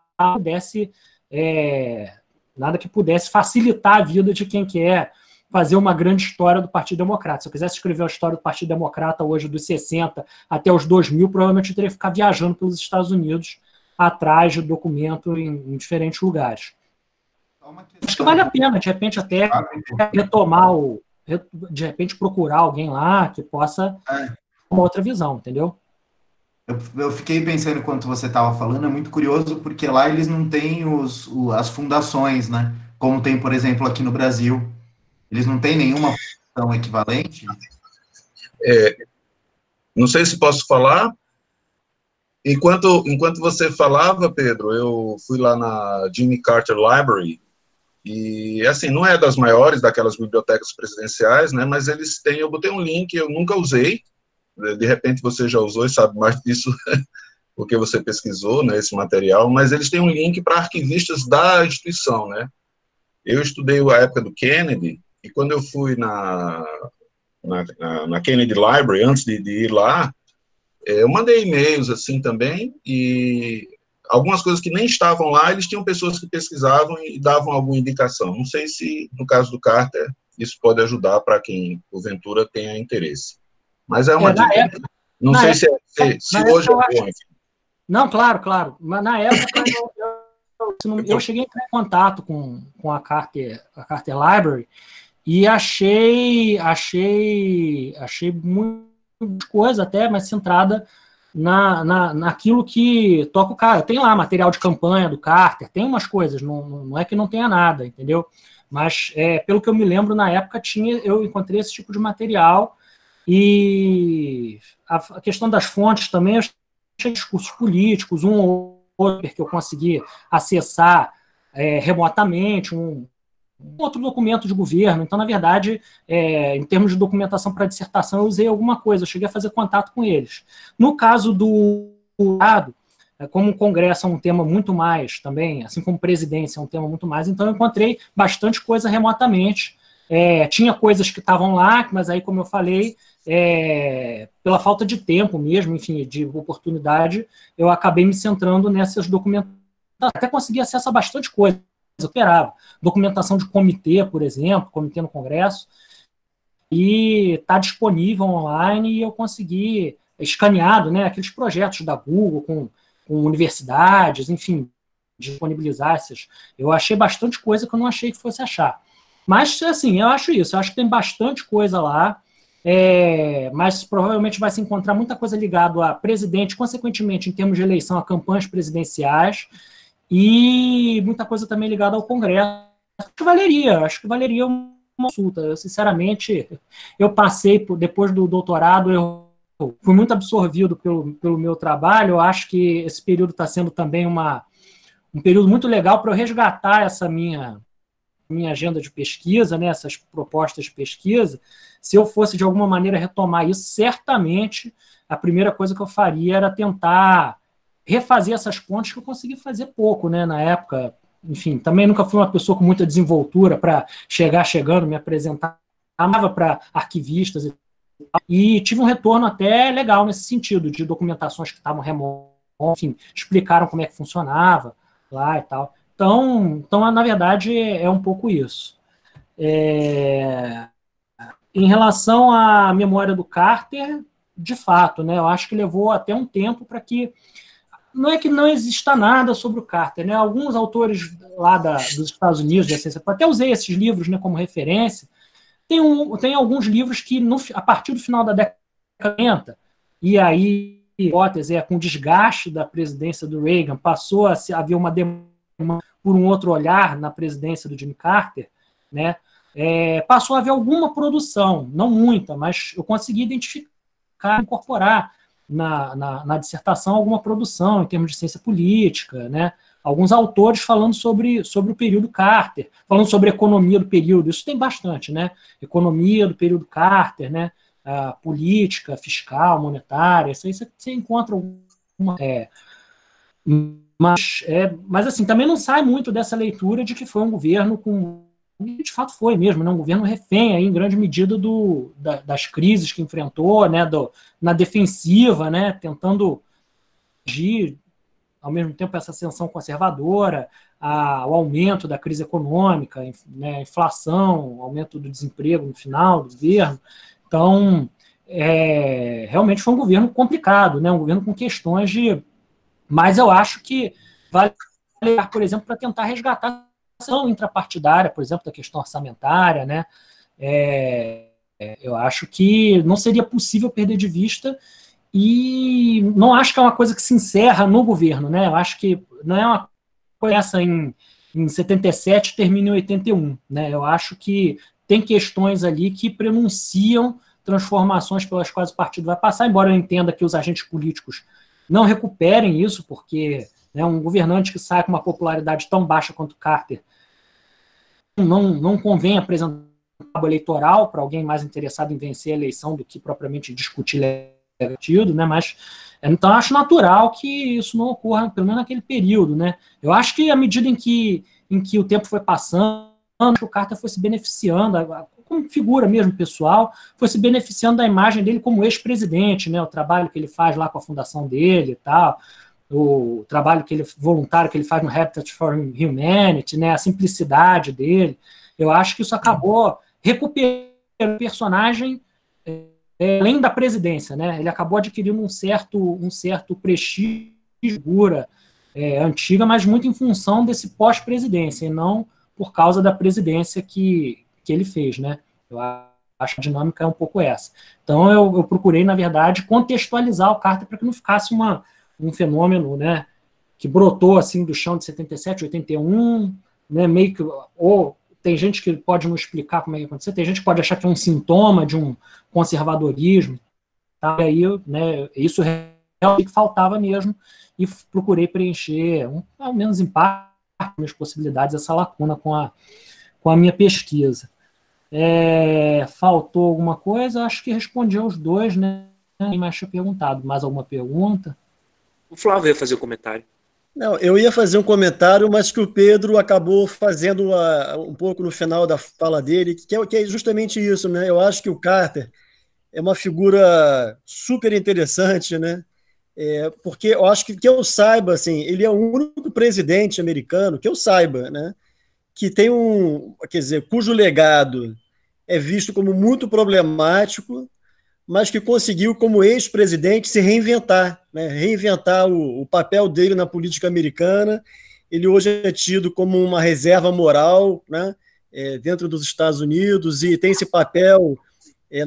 nada que pudesse facilitar a vida de quem quer fazer uma grande história do Partido Democrata. Se eu quisesse escrever a história do Partido Democrata hoje, dos 60 até os 2000, provavelmente eu teria que ficar viajando pelos Estados Unidos atrás de documento em diferentes lugares. Acho que vale a pena, de repente, até retomar de repente procurar alguém lá que possa ter uma outra visão, entendeu? Eu fiquei pensando enquanto você estava falando, é muito curioso, porque lá eles não têm as fundações, né? Como tem, por exemplo, aqui no Brasil. Eles não têm nenhuma fundação equivalente? Não sei se posso falar. Enquanto você falava, Pedro, eu fui lá na Jimmy Carter Library, e, assim, não é das maiores daquelas bibliotecas presidenciais, né, mas eles têm, eu botei um link, eu nunca usei, de repente você já usou e sabe mais disso, porque você pesquisou, né, esse material, mas eles têm um link para arquivistas da instituição, né. Eu estudei a época do Kennedy, e quando eu fui na Kennedy Library, antes de ir lá, eu mandei e-mails, assim, também, e algumas coisas que nem estavam lá, eles tinham pessoas que pesquisavam e davam alguma indicação. Não sei se, no caso do Carter, isso pode ajudar para quem, porventura, tenha interesse. Mas é uma dica. Não sei se hoje é bom. Não, claro. Mas na época, eu cheguei a entrar em contato com a Carter Library e achei muita coisa até mais centrada naquilo que toca o cara. Tem lá material de campanha do Carter, tem umas coisas, não é que não tenha nada, entendeu? Mas, pelo que eu me lembro, na época eu encontrei esse tipo de material, e a questão das fontes também, eu achei discursos políticos, um ou outro que eu consegui acessar remotamente, um outro documento de governo. Então, na verdade, em termos de documentação para dissertação, eu usei alguma coisa, eu cheguei a fazer contato com eles. No caso do Estado, como o Congresso é um tema muito mais também, assim como presidência é um tema muito mais, então eu encontrei bastante coisa remotamente. Tinha coisas que estavam lá, mas aí, como eu falei, pela falta de tempo mesmo, enfim, de oportunidade, eu acabei me centrando nessas documentações. Até consegui acesso a bastante coisa. Eu esperava. Documentação de comitê, por exemplo, comitê no Congresso, e está disponível online, e eu consegui escaneado, né, aqueles projetos da Google com universidades, enfim, disponibilizar essas. Eu achei bastante coisa que eu não achei que fosse achar. Mas, assim, eu acho isso, eu acho que tem bastante coisa lá, mas provavelmente vai se encontrar muita coisa ligada a presidente, consequentemente, em termos de eleição, a campanhas presidenciais, e muita coisa também ligada ao Congresso. Acho que valeria uma consulta. Eu, sinceramente, eu passei, depois do doutorado, eu fui muito absorvido pelo meu trabalho. Eu acho que esse período está sendo também um período muito legal para eu resgatar essa minha agenda de pesquisa, né, essas propostas de pesquisa. Se eu fosse, de alguma maneira, retomar isso, certamente a primeira coisa que eu faria era tentar refazer essas pontes, que eu consegui fazer pouco, né, na época. Enfim, também nunca fui uma pessoa com muita desenvoltura para chegando, me apresentar, amava para arquivistas e tive um retorno até legal nesse sentido, de documentações que estavam remotas, enfim, explicaram como é que funcionava lá e tal. Então, na verdade, é um pouco isso. Em relação à memória do Carter, de fato, né? Eu acho que levou até um tempo para que... Não é que não exista nada sobre o Carter, né? Alguns autores lá dos Estados Unidos, da ciência, até usei esses livros, né, como referência. Tem alguns livros que, a partir do final da década de 80, e aí, hipótese com o desgaste da presidência do Reagan, passou a haver uma demanda por um outro olhar na presidência do Jimmy Carter, né? Passou a haver alguma produção, não muita, mas eu consegui identificar, incorporar na dissertação alguma produção em termos de ciência política, né? Alguns autores falando sobre o período Carter, falando sobre a economia do período, isso tem bastante, né? Economia do período Carter, né? A política, fiscal, monetária, isso aí você encontra alguma... Mas assim, também não sai muito dessa leitura de que foi um governo de fato foi mesmo, né, um governo refém aí, em grande medida das crises que enfrentou, né, na defensiva, né, tentando agir ao mesmo tempo essa ascensão conservadora, o aumento da crise econômica, né, inflação, aumento do desemprego no final do governo. Então, realmente foi um governo complicado, né, um governo com questões de... Mas eu acho que vale, por exemplo, para tentar resgatar a ação intrapartidária, por exemplo, da questão orçamentária, né? Eu acho que não seria possível perder de vista e não acho que é uma coisa que se encerra no governo, né? Eu acho que não é uma coisa em 77 e termina em 81, né? Eu acho que tem questões ali que prenunciam transformações pelas quais o partido vai passar, embora eu entenda que os agentes políticos não recuperem isso, porque, né, um governante que sai com uma popularidade tão baixa quanto o Carter não convém apresentar um cabo eleitoral para alguém mais interessado em vencer a eleição do que propriamente discutir partido, né? Mas então acho natural que isso não ocorra, pelo menos naquele período, né? Eu acho que à medida em que o tempo foi passando, o Carter foi se beneficiando, como figura mesmo pessoal, foi se beneficiando da imagem dele como ex-presidente, né? O trabalho que ele faz lá com a fundação dele e tal, o trabalho voluntário que ele faz no Habitat for Humanity, né? A simplicidade dele. Eu acho que isso acabou recuperando o personagem além da presidência, né? Ele acabou adquirindo um certo prestígio, figura antiga, mas muito em função desse pós-presidência, e não por causa da presidência que ele fez, né? Eu acho que a dinâmica é um pouco essa. Então, eu procurei, na verdade, contextualizar o Carter para que não ficasse um fenômeno, né, que brotou assim do chão de 77, 81, né, meio que... Ou tem gente que pode não explicar como é que aconteceu, tem gente que pode achar que é um sintoma de um conservadorismo, tá? E aí, né, isso realmente faltava mesmo, e procurei preencher, ao menos em parte, minhas possibilidades, essa lacuna com a minha pesquisa. Faltou alguma coisa? Acho que respondi aos dois, né? Ninguém mais tinha perguntado. Mais alguma pergunta? O Flávio ia fazer o comentário. Não, eu ia fazer um comentário, mas que o Pedro acabou fazendo um pouco no final da fala dele, que é justamente isso, né? Eu acho que o Carter é uma figura super interessante, né? Porque eu acho que eu saiba, assim, ele é o único presidente americano que eu saiba, né? Que tem cujo legado é visto como muito problemático, mas que conseguiu, como ex-presidente, se reinventar, né? Reinventar o papel dele na política americana. Ele hoje é tido como uma reserva moral, né? Dentro dos Estados Unidos, e tem esse papel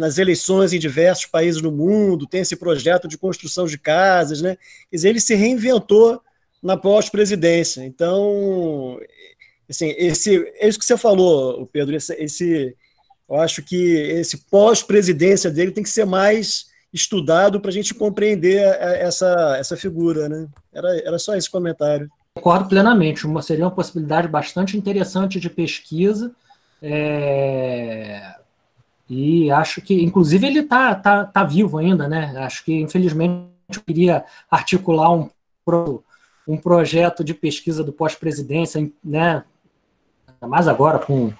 nas eleições em diversos países do mundo, tem esse projeto de construção de casas, né? Quer dizer, ele se reinventou na pós-presidência. Então, assim, é isso que você falou, Pedro, eu acho que esse pós-presidência dele tem que ser mais estudado para a gente compreender essa figura, né? Era só esse comentário. Concordo plenamente. Seria uma possibilidade bastante interessante de pesquisa. E acho que, inclusive, ele tá vivo ainda, né? Acho que, infelizmente, eu queria articular um projeto de pesquisa do pós-presidência, né? Mais agora com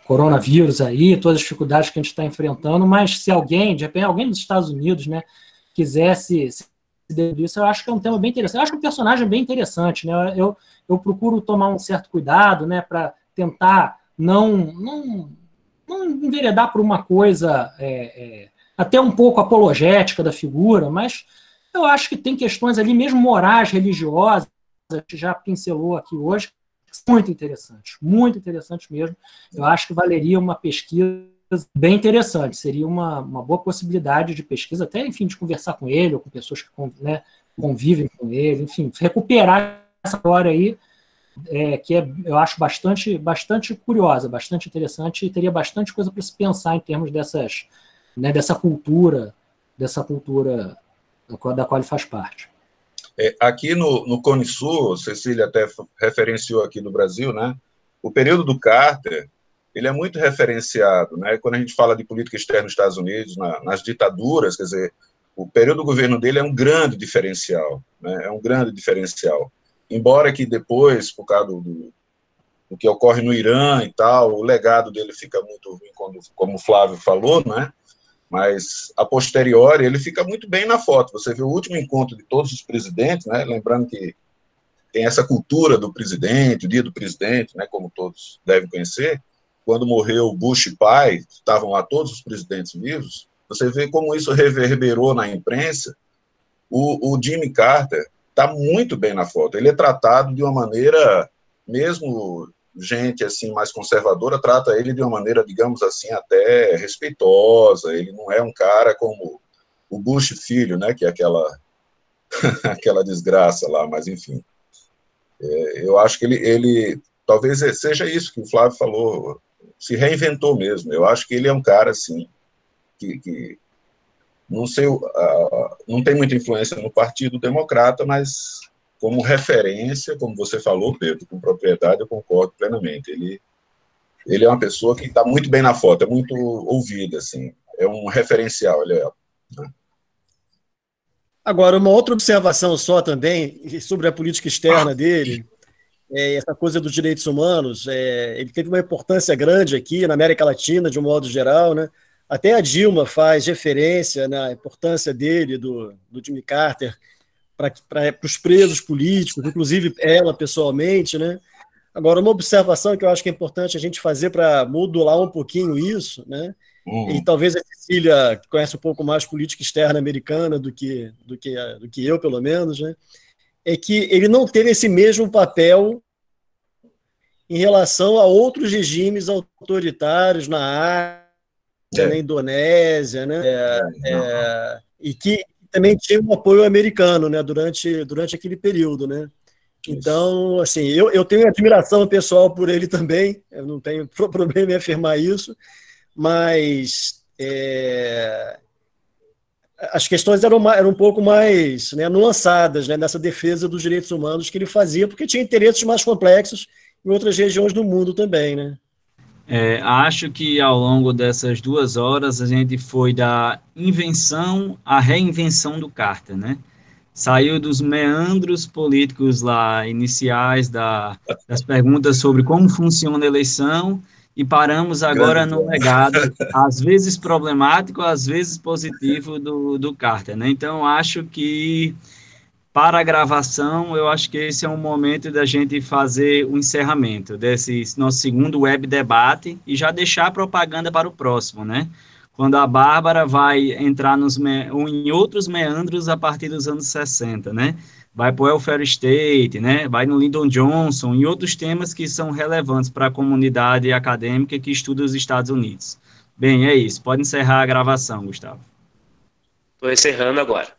coronavírus aí, todas as dificuldades que a gente está enfrentando, mas se alguém, de repente, alguém dos Estados Unidos, né, quisesse se isso, eu acho que é um tema bem interessante. Eu acho que o personagem é bem interessante, né? Eu procuro tomar um certo cuidado, né, para tentar não enveredar por uma coisa até um pouco apologética da figura, mas eu acho que tem questões ali, mesmo morais, religiosas, que já pincelou aqui hoje, muito interessantes mesmo. Eu acho que valeria uma pesquisa bem interessante, seria uma boa possibilidade de pesquisa, até, enfim, de conversar com ele, ou com pessoas que, né, convivem com ele, enfim, recuperar essa história aí, que eu acho bastante curiosa, bastante interessante, e teria bastante coisa para se pensar em termos dessa cultura da qual ele faz parte. Aqui no Cone Sul, Cecília até referenciou aqui do Brasil, né? O período do Carter, ele é muito referenciado, né? Quando a gente fala de política externa nos Estados Unidos, nas ditaduras, quer dizer, o período do governo dele é um grande diferencial, né? É um grande diferencial. Embora que depois, por causa do que ocorre no Irã e tal, o legado dele fica muito ruim, como o Flávio falou, né? Mas, a posteriori, ele fica muito bem na foto. Você vê o último encontro de todos os presidentes, né? Lembrando que tem essa cultura do presidente, o dia do presidente, né? Como todos devem conhecer. Quando morreu o Bush pai, estavam lá todos os presidentes vivos, você vê como isso reverberou na imprensa. O Jimmy Carter está muito bem na foto. Ele é tratado de uma maneira, mesmo gente assim mais conservadora trata ele de uma maneira, digamos assim, até respeitosa. Ele não é um cara como o Bush filho, né, que é aquela desgraça lá, mas enfim. Eu acho que ele talvez seja isso que o Flávio falou, se reinventou mesmo. Eu acho que ele é um cara assim que não sei, não tem muita influência no Partido Democrata, mas como referência, como você falou, Pedro, com propriedade, eu concordo plenamente. Ele é uma pessoa que está muito bem na foto, é muito ouvida, assim, é um referencial, ele é. Né? Agora, uma outra observação só também, sobre a política externa dele, essa coisa dos direitos humanos, ele teve uma importância grande aqui na América Latina, de um modo geral, né? Até a Dilma faz referência na importância dele, do Jimmy Carter, para os presos políticos, inclusive ela pessoalmente, né? Agora, uma observação que eu acho que é importante a gente fazer para modular um pouquinho isso, né? E talvez a Cecília, que conhece um pouco mais política externa americana do que eu, pelo menos, né? É que ele não teve esse mesmo papel em relação a outros regimes autoritários na Ásia, na Indonésia, né? E que também tinha um apoio americano, né, durante aquele período, né? Então, assim, eu tenho admiração pessoal por ele também, eu não tenho problema em afirmar isso, mas as questões eram um pouco mais, né, nuançadas, né, nessa defesa dos direitos humanos que ele fazia, porque tinha interesses mais complexos em outras regiões do mundo também, né? Acho que ao longo dessas 2 horas a gente foi da invenção à reinvenção do Carter, né? Saiu dos meandros políticos lá iniciais das perguntas sobre como funciona a eleição e paramos agora no legado, às vezes problemático, às vezes positivo do Carter, né? Então acho que para a gravação, eu acho que esse é um momento da gente fazer o encerramento desse nosso segundo web debate e já deixar a propaganda para o próximo, né? Quando a Bárbara vai entrar em outros meandros a partir dos anos 60, né? Vai para o welfare state, né? Vai no Lyndon Johnson e outros temas que são relevantes para a comunidade acadêmica que estuda os Estados Unidos. Bem, é isso. Pode encerrar a gravação, Gustavo. Estou encerrando agora.